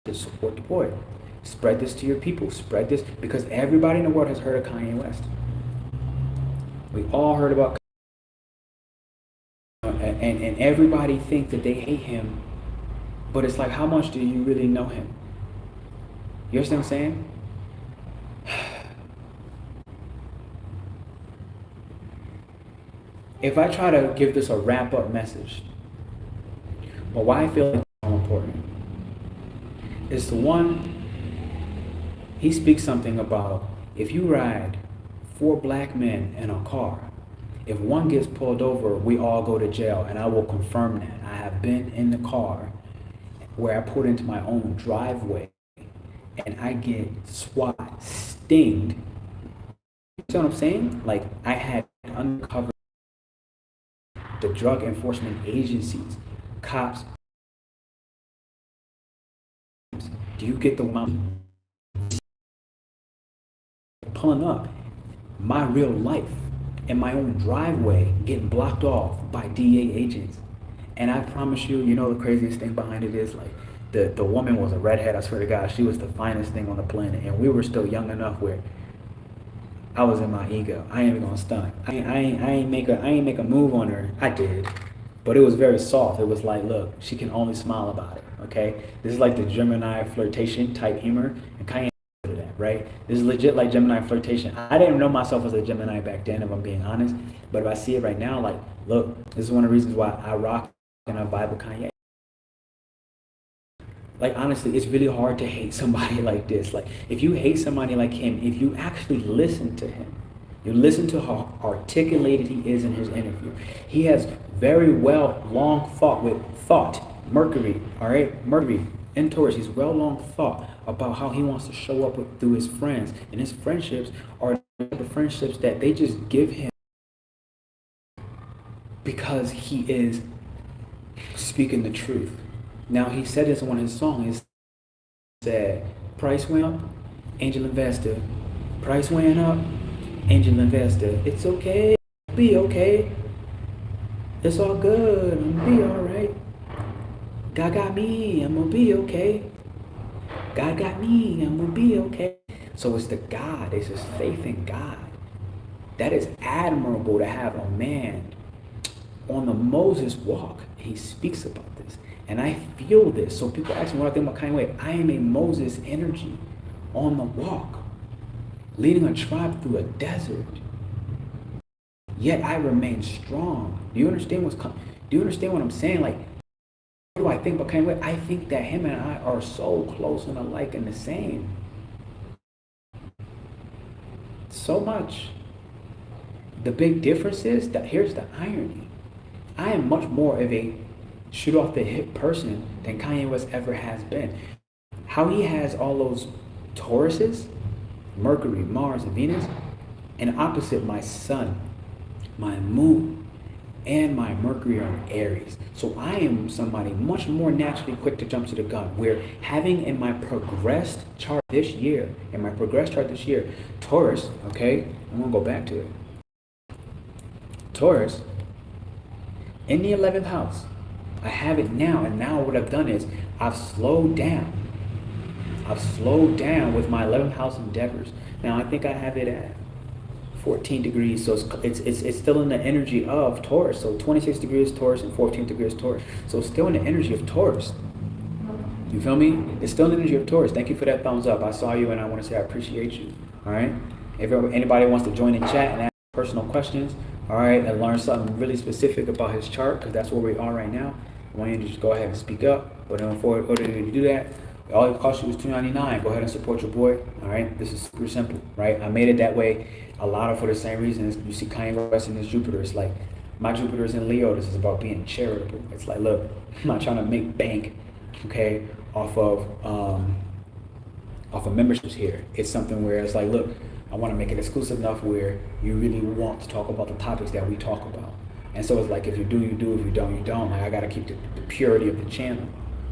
Just support the boy. Spread this to your people. Spread this, because everybody in the world has heard of Kanye West. We all heard about Kanye. And everybody thinks that they hate him, but it's like, how much do you really know him? You understand what I'm saying? If I try to give this a wrap-up message, well, why I feel like it's so important is the one, he speaks something about, if you ride 4 black men in a car, if one gets pulled over, we all go to jail, and I will confirm that. I have been in the car where I pulled into my own driveway, and I get SWAT stinged. You know what I'm saying? Like, I had uncovered the drug enforcement agencies, cops. Do you get the one pulling up? My real life in my own driveway getting blocked off by DA agents. And I promise you, you know the craziest thing behind it is, like, the woman was a redhead. I swear to God, she was the finest thing on the planet. And we were still young enough where I was in my ego. I ain't even gonna stunt. I ain't make a move on her. I did, but it was very soft. It was like, look, she can only smile about it. Okay, this is like the Gemini flirtation type humor, and Kanye did that, right? This is legit like Gemini flirtation. I didn't know myself as a Gemini back then, if I'm being honest. But if I see it right now, like, look, this is one of the reasons why I rock and I vibe with Kanye. Like, honestly, it's really hard to hate somebody like this. Like, if you hate somebody like him, if you actually listen to him, you listen to how articulated he is in his interview. He has very long thought. Mercury, all right? Mercury in Taurus, he's long thought about how he wants to show up through his friends. And his friendships are the friendships that they just give him because he is speaking the truth. Now, he said this in one of his songs. He said, price went up, angel investor. Price went up, angel investor. It's okay, be okay. It's all good, I'm gonna be all right. God got me, I'm gonna be okay. God got me, I'm gonna be okay. So it's the God, it's his faith in God. That is admirable to have a man on the Moses walk. He speaks about this. And I feel this. So people ask me what I think about Kanye. I am a Moses energy on the walk, leading a tribe through a desert. Yet I remain strong. Do you understand what I'm saying? Like, what do I think about Kanye? I think that him and I are so close and alike and the same. So much. The big difference is that here's the irony. I am much more of a shoot off the hip person than Kanye West ever has been. How he has all those Tauruses, Mercury, Mars, and Venus, and opposite my sun, my moon, and my Mercury are in Aries. So I am somebody much more naturally quick to jump to the gun. Where having in my progressed chart this year, Taurus, okay, I'm gonna go back to it. Taurus, in the 11th house, I have it now, and now what I've done is I've slowed down. I've slowed down with my 11th house endeavors. Now I think I have it at 14 degrees. So it's still in the energy of Taurus. So 26 degrees Taurus and 14 degrees Taurus. So it's still in the energy of Taurus. You feel me? It's still in the energy of Taurus. Thank you for that thumbs up. I saw you and I want to say I appreciate you. All right. If anybody wants to join in chat and ask personal questions, all right, and learn something really specific about his chart, because that's where we are right now, I want you to just go ahead and speak up. But in order to do that, all it costs you is $2.99. Go ahead and support your boy. All right, this is super simple, right? I made it that way a lot of for the same reasons. You see Kanye West in his Jupiter. It's like, my Jupiter is in Leo. This is about being charitable. It's like, look, I'm not trying to make bank, okay, off of memberships here. It's something where it's like, look, I want to make it exclusive enough where you really want to talk about the topics that we talk about. And so it's like, if you do, you do. If you don't, you don't. Like, I got to keep the purity of the channel,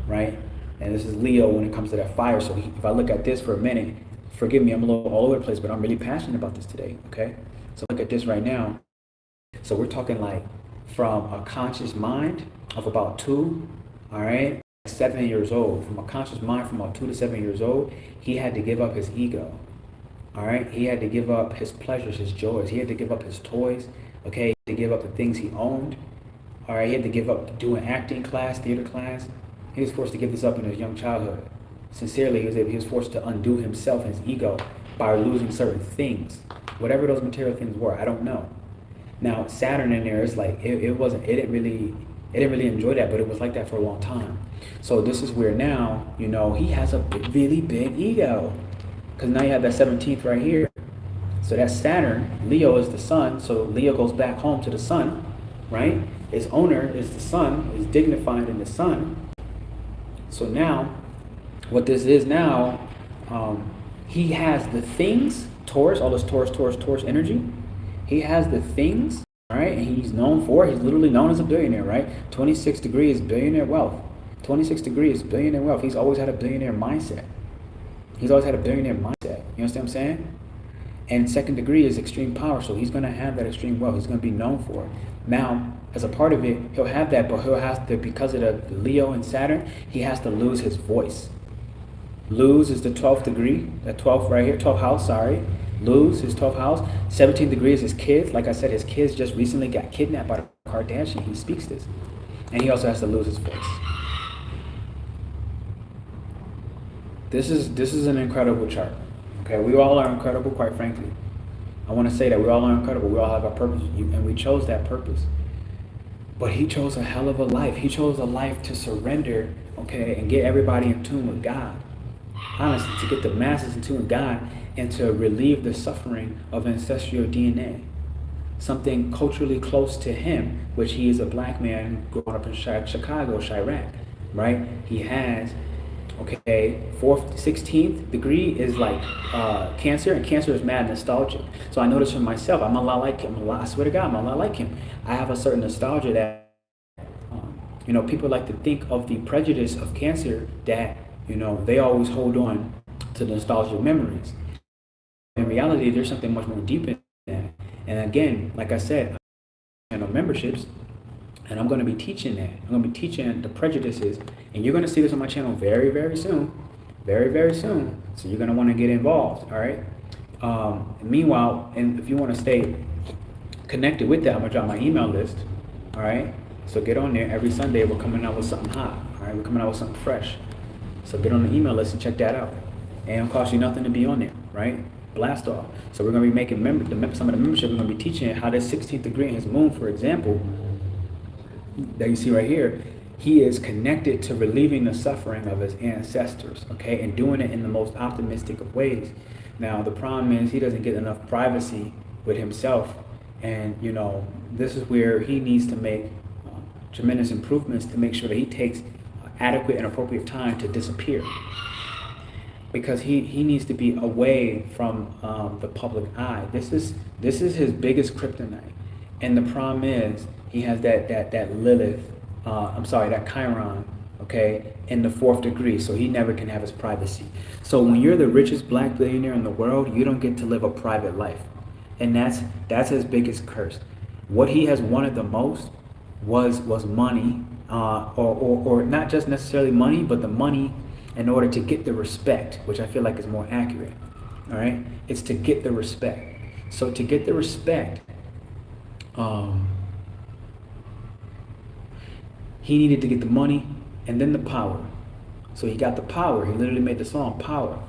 right? And this is Leo when it comes to that fire. So if I look at this for a minute, forgive me, I'm a little all over the place, but I'm really passionate about this today, okay? So look at this right now. So we're talking like from a conscious mind of about 2, all right, 7 years old. From a conscious mind from about 2 to 7 years old, he had to give up his ego. All right, he had to give up his pleasures, his joys. He had to give up his toys. Okay, he had to give up the things he owned. All right, he had to give up doing acting class, theater class. He was forced to give this up in his young childhood. Sincerely, he was forced to undo himself and his ego by losing certain things, whatever those material things were. I don't know. Now Saturn in there is like it didn't really enjoy that, but it was like that for a long time. So this is where now, you know, he has a really big ego. Because now you have that 17th right here. So that's Saturn. Leo is the sun. So Leo goes back home to the sun, right? His owner is the sun, is dignified in the sun. So now, what this is now, he has the things, Taurus, all this Taurus energy. He has the things, all right? And he's known for, he's literally known as a billionaire, right? 26 degrees, billionaire wealth. 26 degrees, billionaire wealth. He's always had a billionaire mindset. He's always had a billionaire mindset. You understand what I'm saying? And second degree is extreme power, so he's going to have that extreme wealth. He's going to be known for it. Now, as a part of it, he'll have that, but he'll have to, because of the Leo and Saturn, he has to lose his voice. Lose is the 12th degree, that 12th right here, 12th house, sorry. Lose his 12th house. 17th degree is his kids. Like I said, his kids just recently got kidnapped by the Kardashian. He speaks this. And he also has to lose his voice. This is an incredible chart. Okay, we all are incredible, quite frankly. I want to say that we all are incredible. We all have a purpose, and we chose that purpose. But he chose a hell of a life. He chose a life to surrender, okay, and get everybody in tune with God. Honestly, to get the masses in tune with God and to relieve the suffering of ancestral DNA. Something culturally close to him, which he is a black man growing up in Chicago, Chirac, right? He has, okay, 16th degree is like Cancer, and Cancer is mad nostalgic. So I noticed for myself, I'm a lot like him. I swear to God, I'm a lot like him. I have a certain nostalgia that, you know, people like to think of the prejudice of Cancer that, you know, they always hold on to the nostalgic memories. In reality, there's something much more deep in that. And again, like I said, channel memberships, and I'm going to be teaching that. I'm going to be teaching the prejudices, and you're going to see this on my channel very, very soon. Very, very soon. So you're going to want to get involved, all right? Meanwhile, and if you want to stay connected with that, I'm going to drop my email list, all right? So get on there. Every Sunday, we're coming out with something hot, all right? We're coming out with something fresh. So get on the email list and check that out. And it'll cost you nothing to be on there, right? Blast off. So we're going to be making some of the membership. We're going to be teaching how this 16th degree in his moon, for example, that you see right here, he is connected to relieving the suffering of his ancestors, okay, and doing it in the most optimistic of ways. Now, the problem is he doesn't get enough privacy with himself, and, you know, this is where he needs to make tremendous improvements to make sure that he takes adequate and appropriate time to disappear, because he needs to be away from the public eye. This is his biggest kryptonite, and the problem is he has that Lilith, that Chiron, okay, in the 4th degree, so he never can have his privacy. So when you're the richest black billionaire in the world, you don't get to live a private life, and that's his biggest curse. What he has wanted the most was money, or not just necessarily money, but the money in order to get the respect, which I feel like is more accurate. All right, it's to get the respect. So to get the respect, he needed to get the money and then the power. So he got the power. He literally made the song Power,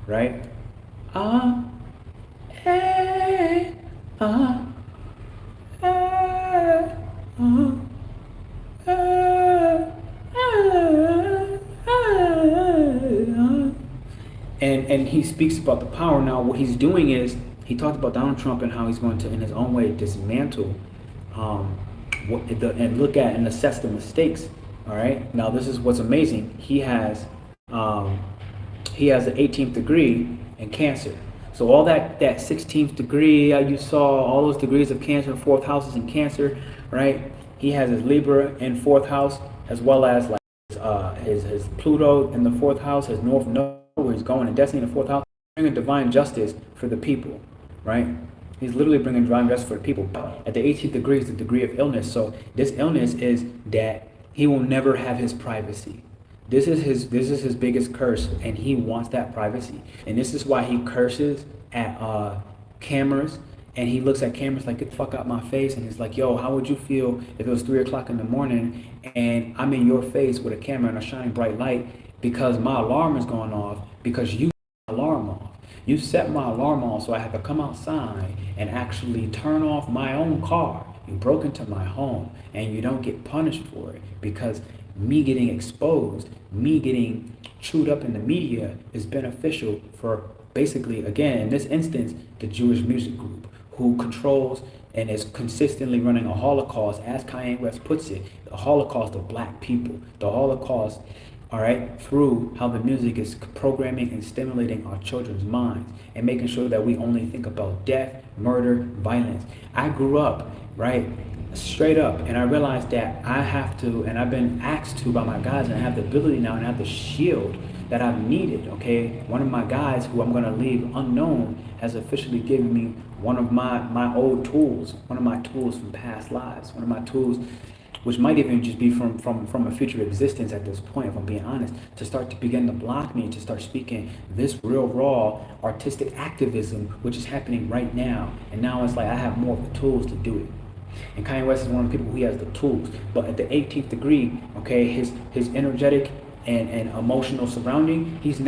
right? Hey, hey, hey, and he speaks about the power. Now what he's doing is, he talked about Donald Trump and how he's going to, in his own way, dismantle and look at and assess the mistakes. All right. Now this is what's amazing. He has the 18th degree in Cancer. So all that 16th degree you saw, all those degrees of Cancer, fourth houses in Cancer, right? He has his Libra in fourth house, as well as like his Pluto in the fourth house, his North Node where he's going, and Destiny in the fourth house, bringing divine justice for the people, right? He's literally bringing divine justice for the people. At the 18th degree is the degree of illness. So this illness is that he will never have his privacy. This is his biggest curse, and he wants that privacy. And this is why he curses at cameras, and he looks at cameras like, get the fuck out my face. And he's like, yo, how would you feel if it was 3 o'clock in the morning and I'm in your face with a camera and a shining bright light because my alarm is going off because you set my alarm off. You set my alarm off, so I have to come outside and actually turn off my own car. You broke into my home, and you don't get punished for it because me getting exposed, me getting chewed up in the media is beneficial for, basically, again, in this instance, the Jewish music group who controls and is consistently running a Holocaust, as Kanye West puts it, the Holocaust of black people, the Holocaust, all right, through how the music is programming and stimulating our children's minds and making sure that we only think about death, murder, violence. I grew up, right, straight up, and I realized that I have to, and I've been asked to by my guys, and I have the ability now and I have the shield that I've needed, okay? One of my guys, who I'm gonna leave unknown, has officially given me one of my old tools, one of my tools from past lives, one of my tools which might even just be from a future existence at this point, if I'm being honest, to start to begin to block me, to start speaking this real raw artistic activism, which is happening right now. And now it's like I have more of the tools to do it. And Kanye West is one of the people who has the tools. But at the 18th degree, okay, his energetic and emotional surrounding, his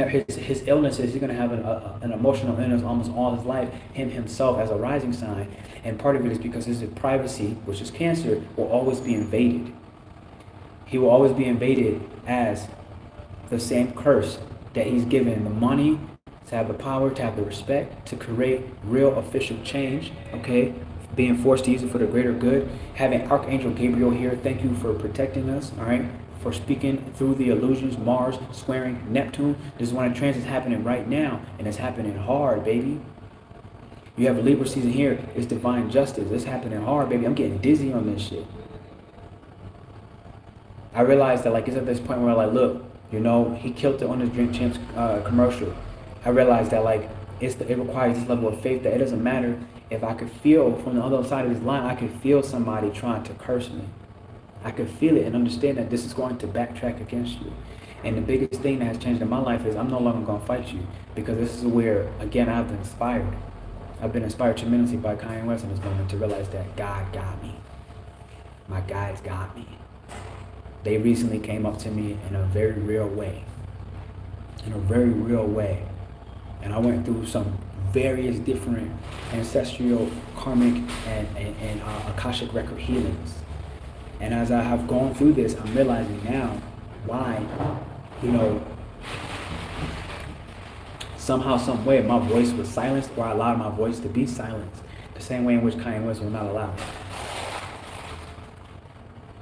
illnesses, he's going to have an emotional illness almost all his life, himself as a rising sign. And part of it is because his privacy, which is Cancer, will always be invaded. He will always be invaded as the same curse that he's given the money, to have the power, to have the respect, to create real official change, okay? Being forced to use it for the greater good. Having Archangel Gabriel here, thank you for protecting us, all right? For speaking through the illusions, Mars squaring Neptune. This is one of the transits happening right now, and it's happening hard, baby. You have a Libra season here, it's divine justice. It's happening hard, baby. I'm getting dizzy on this shit. I realized that, like, it's at this point where, like, look, you know, he killed it on his Drink Champs commercial. I realized that, like, it requires this level of faith that it doesn't matter if I could feel from the other side of this line, I could feel somebody trying to curse me. I could feel it and understand that this is going to backtrack against you. And the biggest thing that has changed in my life is I'm no longer going to fight you, because this is where, again, I've been inspired. I've been inspired tremendously by Kanye West in this moment to realize that God got me. My guys got me. They recently came up to me in a very real way. In a very real way. And I went through some various different ancestral, karmic, and Akashic record healings. And as I have gone through this, I'm realizing now why, you know, somehow, some way, my voice was silenced, or I allowed my voice to be silenced, the same way in which Kanye West will not allow.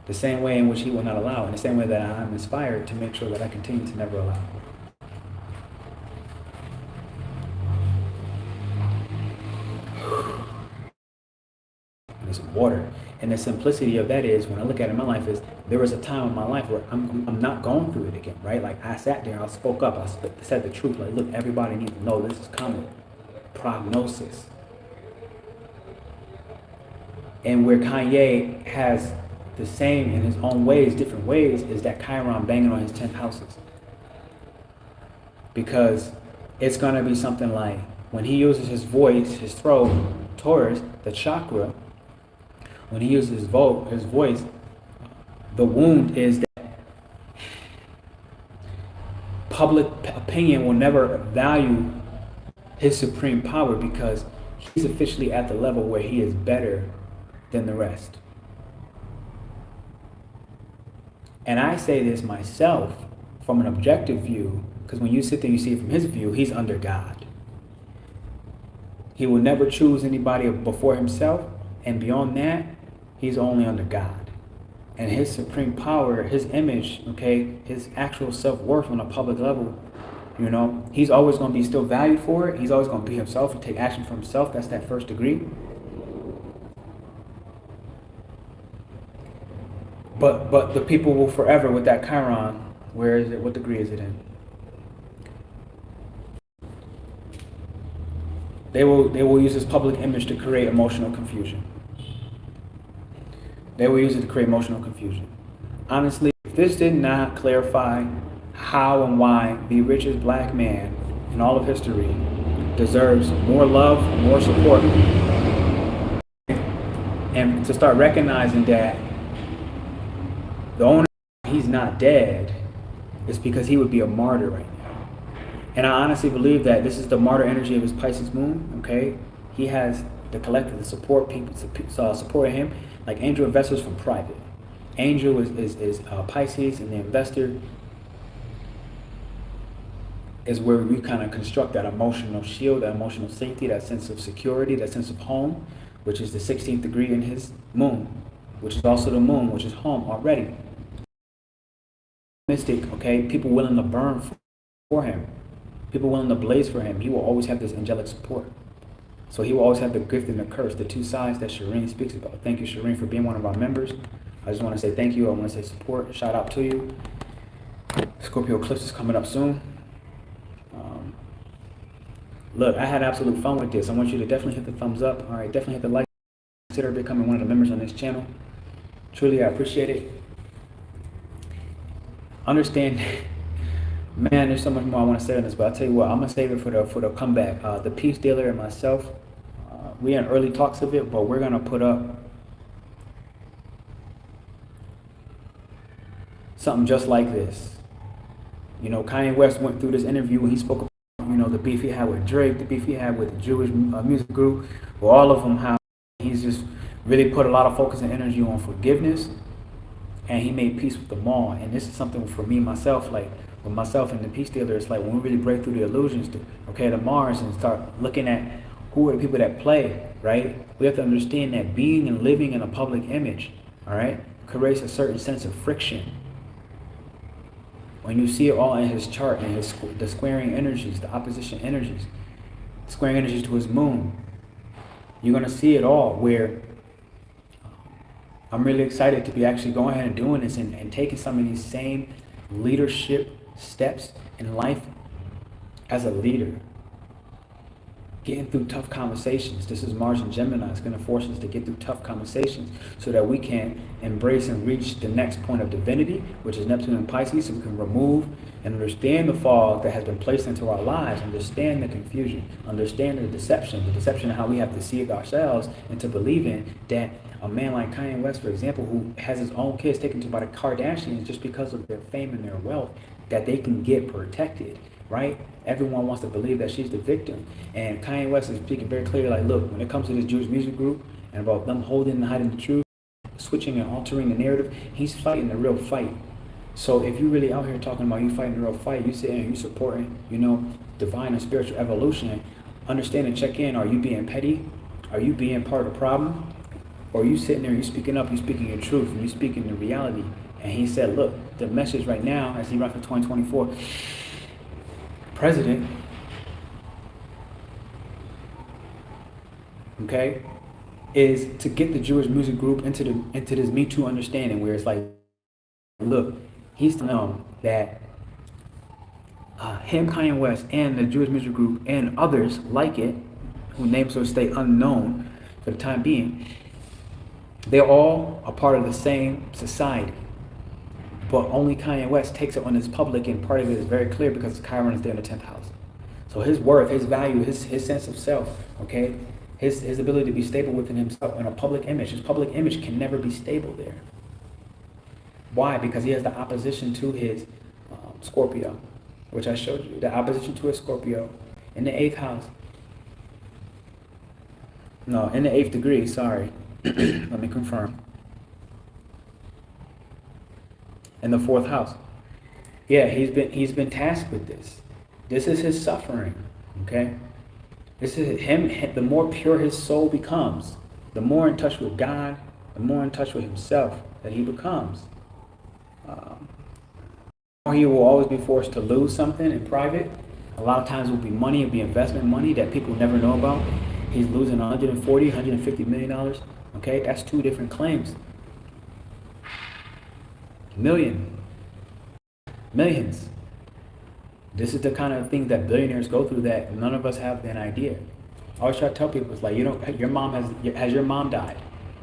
The same way in which he will not allow, and the same way that I'm inspired to make sure that I continue to never allow. And it's water. And the simplicity of that is, when I look at it in my life, is there was a time in my life where I'm not going through it again, right? Like, I sat there, I spoke up, I said the truth. Like, look, everybody needs to know this is coming. Prognosis. And where Kanye has the same in his own ways, different ways, is that Chiron banging on his 10th houses. Because it's going to be something like, when he uses his voice, his throat, Taurus, the chakra, when he uses his voice, the wound is that public opinion will never value his supreme power because he's officially at the level where he is better than the rest. And I say this myself from an objective view, because when you sit there, you see it from his view, he's under God. He will never choose anybody before himself, and beyond that, he's only under God. And his supreme power, his image, okay, his actual self-worth on a public level, you know, he's always going to be still valued for it. He's always going to be himself and take action for himself. That's that first degree. But the people will forever with that Chiron, where is it? What degree is it in? They will use this public image to create emotional confusion. They will use it to create emotional confusion. Honestly, if this did not clarify how and why the richest black man in all of history deserves more love, more support, and to start recognizing that the only reason he's not dead is because he would be a martyr right now. And I honestly believe that this is the martyr energy of his Pisces moon, okay? He has the collective, the support, people supporting him, like angel investors from private. Angel is Pisces, and the investor is where we kind of construct that emotional shield, that emotional safety, that sense of security, that sense of home, which is the 16th degree in his moon, which is also the moon, which is home already. Mystic, okay, people willing to burn for him, people willing to blaze for him. He will always have this angelic support. So he will always have the gift and the curse, the two sides that Shireen speaks about. Thank you, Shireen, for being one of our members. I just want to say thank you. I want to say support. Shout out to you. Scorpio eclipse is coming up soon. Look, I had absolute fun with this. I want you to definitely hit the thumbs up. All right, definitely hit the like. Consider becoming one of the members on this channel. Truly, I appreciate it. Understand, man, there's so much more I want to say on this, but I'll tell you what, I'm going to save it for the comeback. The Peace Dealer and myself, we in early talks of it, but we're going to put up something just like this. You know, Kanye West went through this interview when he spoke about, you know, the beef he had with Drake, the beef he had with the Jewish music group, or all of them, how he's just really put a lot of focus and energy on forgiveness, and he made peace with them all. And this is something for me, myself, like with myself and the Peace Dealer, it's like when we really break through the illusions to Mars and start looking at who are the people that play, right? We have to understand that being and living in a public image, all right, creates a certain sense of friction. When you see it all in his chart and the squaring energies, the opposition energies, squaring energies to his moon, you're going to see it all, where I'm really excited to be actually going ahead and doing this and taking some of these same leadership steps in life as a leader. Getting through tough conversations. This is Mars in Gemini. It's going to force us to get through tough conversations so that we can embrace and reach the next point of divinity, which is Neptune in Pisces, so we can remove and understand the fog that has been placed into our lives, understand the confusion, understand the deception of how we have to see it ourselves, and to believe in that a man like Kanye West, for example, who has his own kids taken to by the Kardashians just because of their fame and their wealth, that they can get protected, right? Everyone wants to believe that she's the victim. And Kanye West is speaking very clearly, like, look, when it comes to this Jewish music group and about them holding and hiding the truth, switching and altering the narrative, he's fighting the real fight. So if you really out here talking about you fighting the real fight, you sitting here, you supporting, you know, divine and spiritual evolution, understand and check in. Are you being petty? Are you being part of the problem? Or are you sitting there, you speaking up, you speaking your truth, and you speaking the reality? And he said, look, the message right now, as he runs for 2024, president, okay, is to get the Jewish music group into this Me Too understanding, where it's like, look, he's to know that him, Kanye West, and the Jewish music group, and others like it, who names will stay unknown for the time being, they're all a part of the same society. But only Kanye West takes it on his public, and part of it is very clear because Chiron is there in the 10th house. So his worth, his value, his sense of self, okay? His ability to be stable within himself in a public image. His public image can never be stable there. Why? Because he has the opposition to his Scorpio, which I showed you. The opposition to his Scorpio in the 8th house. No, in the 8th degree, sorry. Let me confirm. In the 4th house. Yeah, he's been tasked with this. This is his suffering, okay? This is him. The more pure his soul becomes, the more in touch with God, the more in touch with himself that he becomes. He will always be forced to lose something in private. A lot of times it will be money, it will be investment money that people never know about. He's losing $140, $150 million. Okay, that's 2 different claims. Millions. This is the kind of thing that billionaires go through that none of us have an idea. I always try to tell people, it's like, you don't, has your mom died?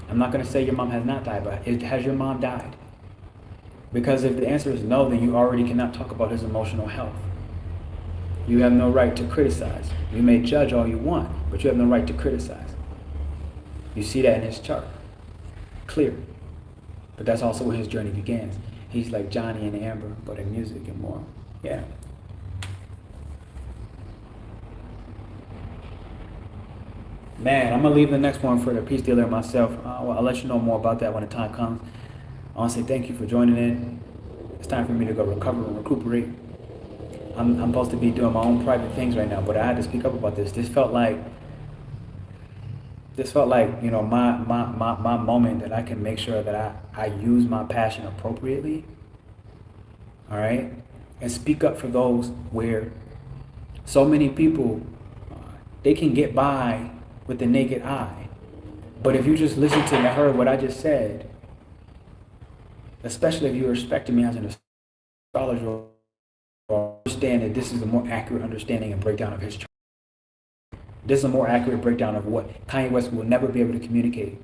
I'm not going to say your mom has not died, but has your mom died? Because if the answer is no, then you already cannot talk about his emotional health. You have no right to criticize. You may judge all you want, but you have no right to criticize. You see that in his chart. Clear. But that's also where his journey begins. He's like Johnny and Amber, but in music and more. Yeah. Man, I'm going to leave the next one for the peace dealer myself. I'll let you know more about that when the time comes. I want to say thank you for joining in. It's time for me to go recover and recuperate. I'm supposed to be doing my own private things right now, but I had to speak up about this. This felt like, you know, my moment that I can make sure that I use my passion appropriately. All right? And speak up for those where so many people, they can get by with the naked eye. But if you just listen to and heard what I just said, especially if you respected me as an astrologer, understand that this is a more accurate understanding and breakdown of his chart. This is a more accurate breakdown of what Kanye West will never be able to communicate.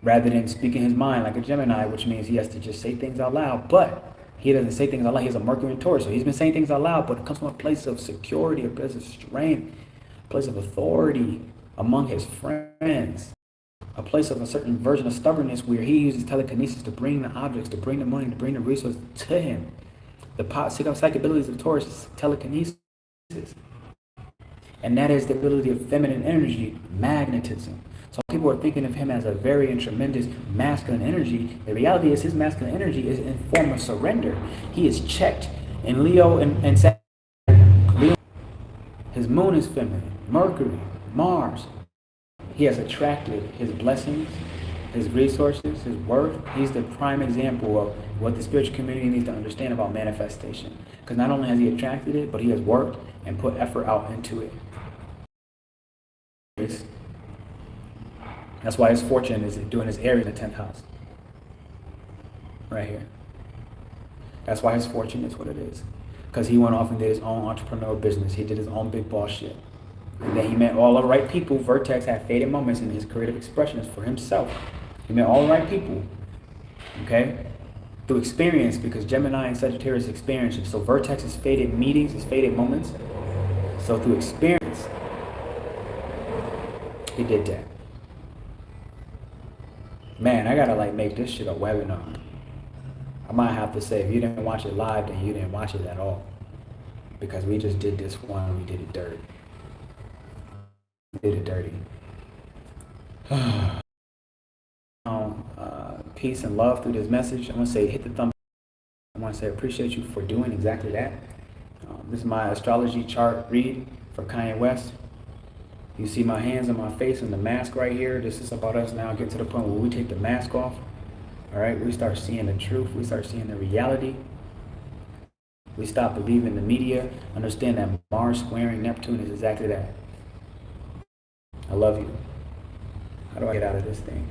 Rather than speaking his mind like a Gemini, which means he has to just say things out loud, but he doesn't say things out loud. He has a Mercury in Taurus, so he's been saying things out loud, but it comes from a place of security, a place of strength, a place of authority among his friends. A place of a certain version of stubbornness where he uses telekinesis to bring the objects, to bring the money, to bring the resources to him. The psychic abilities of Taurus is telekinesis. And that is the ability of feminine energy, magnetism. So people are thinking of him as a very and tremendous masculine energy. The reality is his masculine energy is in form of surrender. He is checked in Leo and Saturn. His moon is feminine. Mercury, Mars. He has attracted his blessings, his resources, his worth. He's the prime example of what the spiritual community needs to understand about manifestation. Because not only has he attracted it, but he has worked and put effort out into it. That's why his fortune is doing his Aries in the 10th house. Right here. That's why his fortune is what it is. Because he went off and did his own entrepreneurial business. He did his own big boss shit. And then he met all the right people. Vertex had faded moments in his creative expressions for himself. He met all the right people. Okay? Through experience, because Gemini and Sagittarius experiences. So Vertex is faded meetings, his faded moments. So through experience, he did that. Man, I gotta like make this shit a webinar. I might have to say, if you didn't watch it live, then you didn't watch it at all. Because we just did this one, we did it dirty. We did it dirty. Peace and love through this message. I want to say hit the thumb. I want to say appreciate you for doing exactly that. This is my astrology chart read for Kanye West. You see my hands and my face and the mask right here. This is about us now getting to the point where we take the mask off. All right, we start seeing the truth. We start seeing the reality. We stop believing the media. Understand that Mars squaring Neptune is exactly that. I love you. How do I get out of this thing?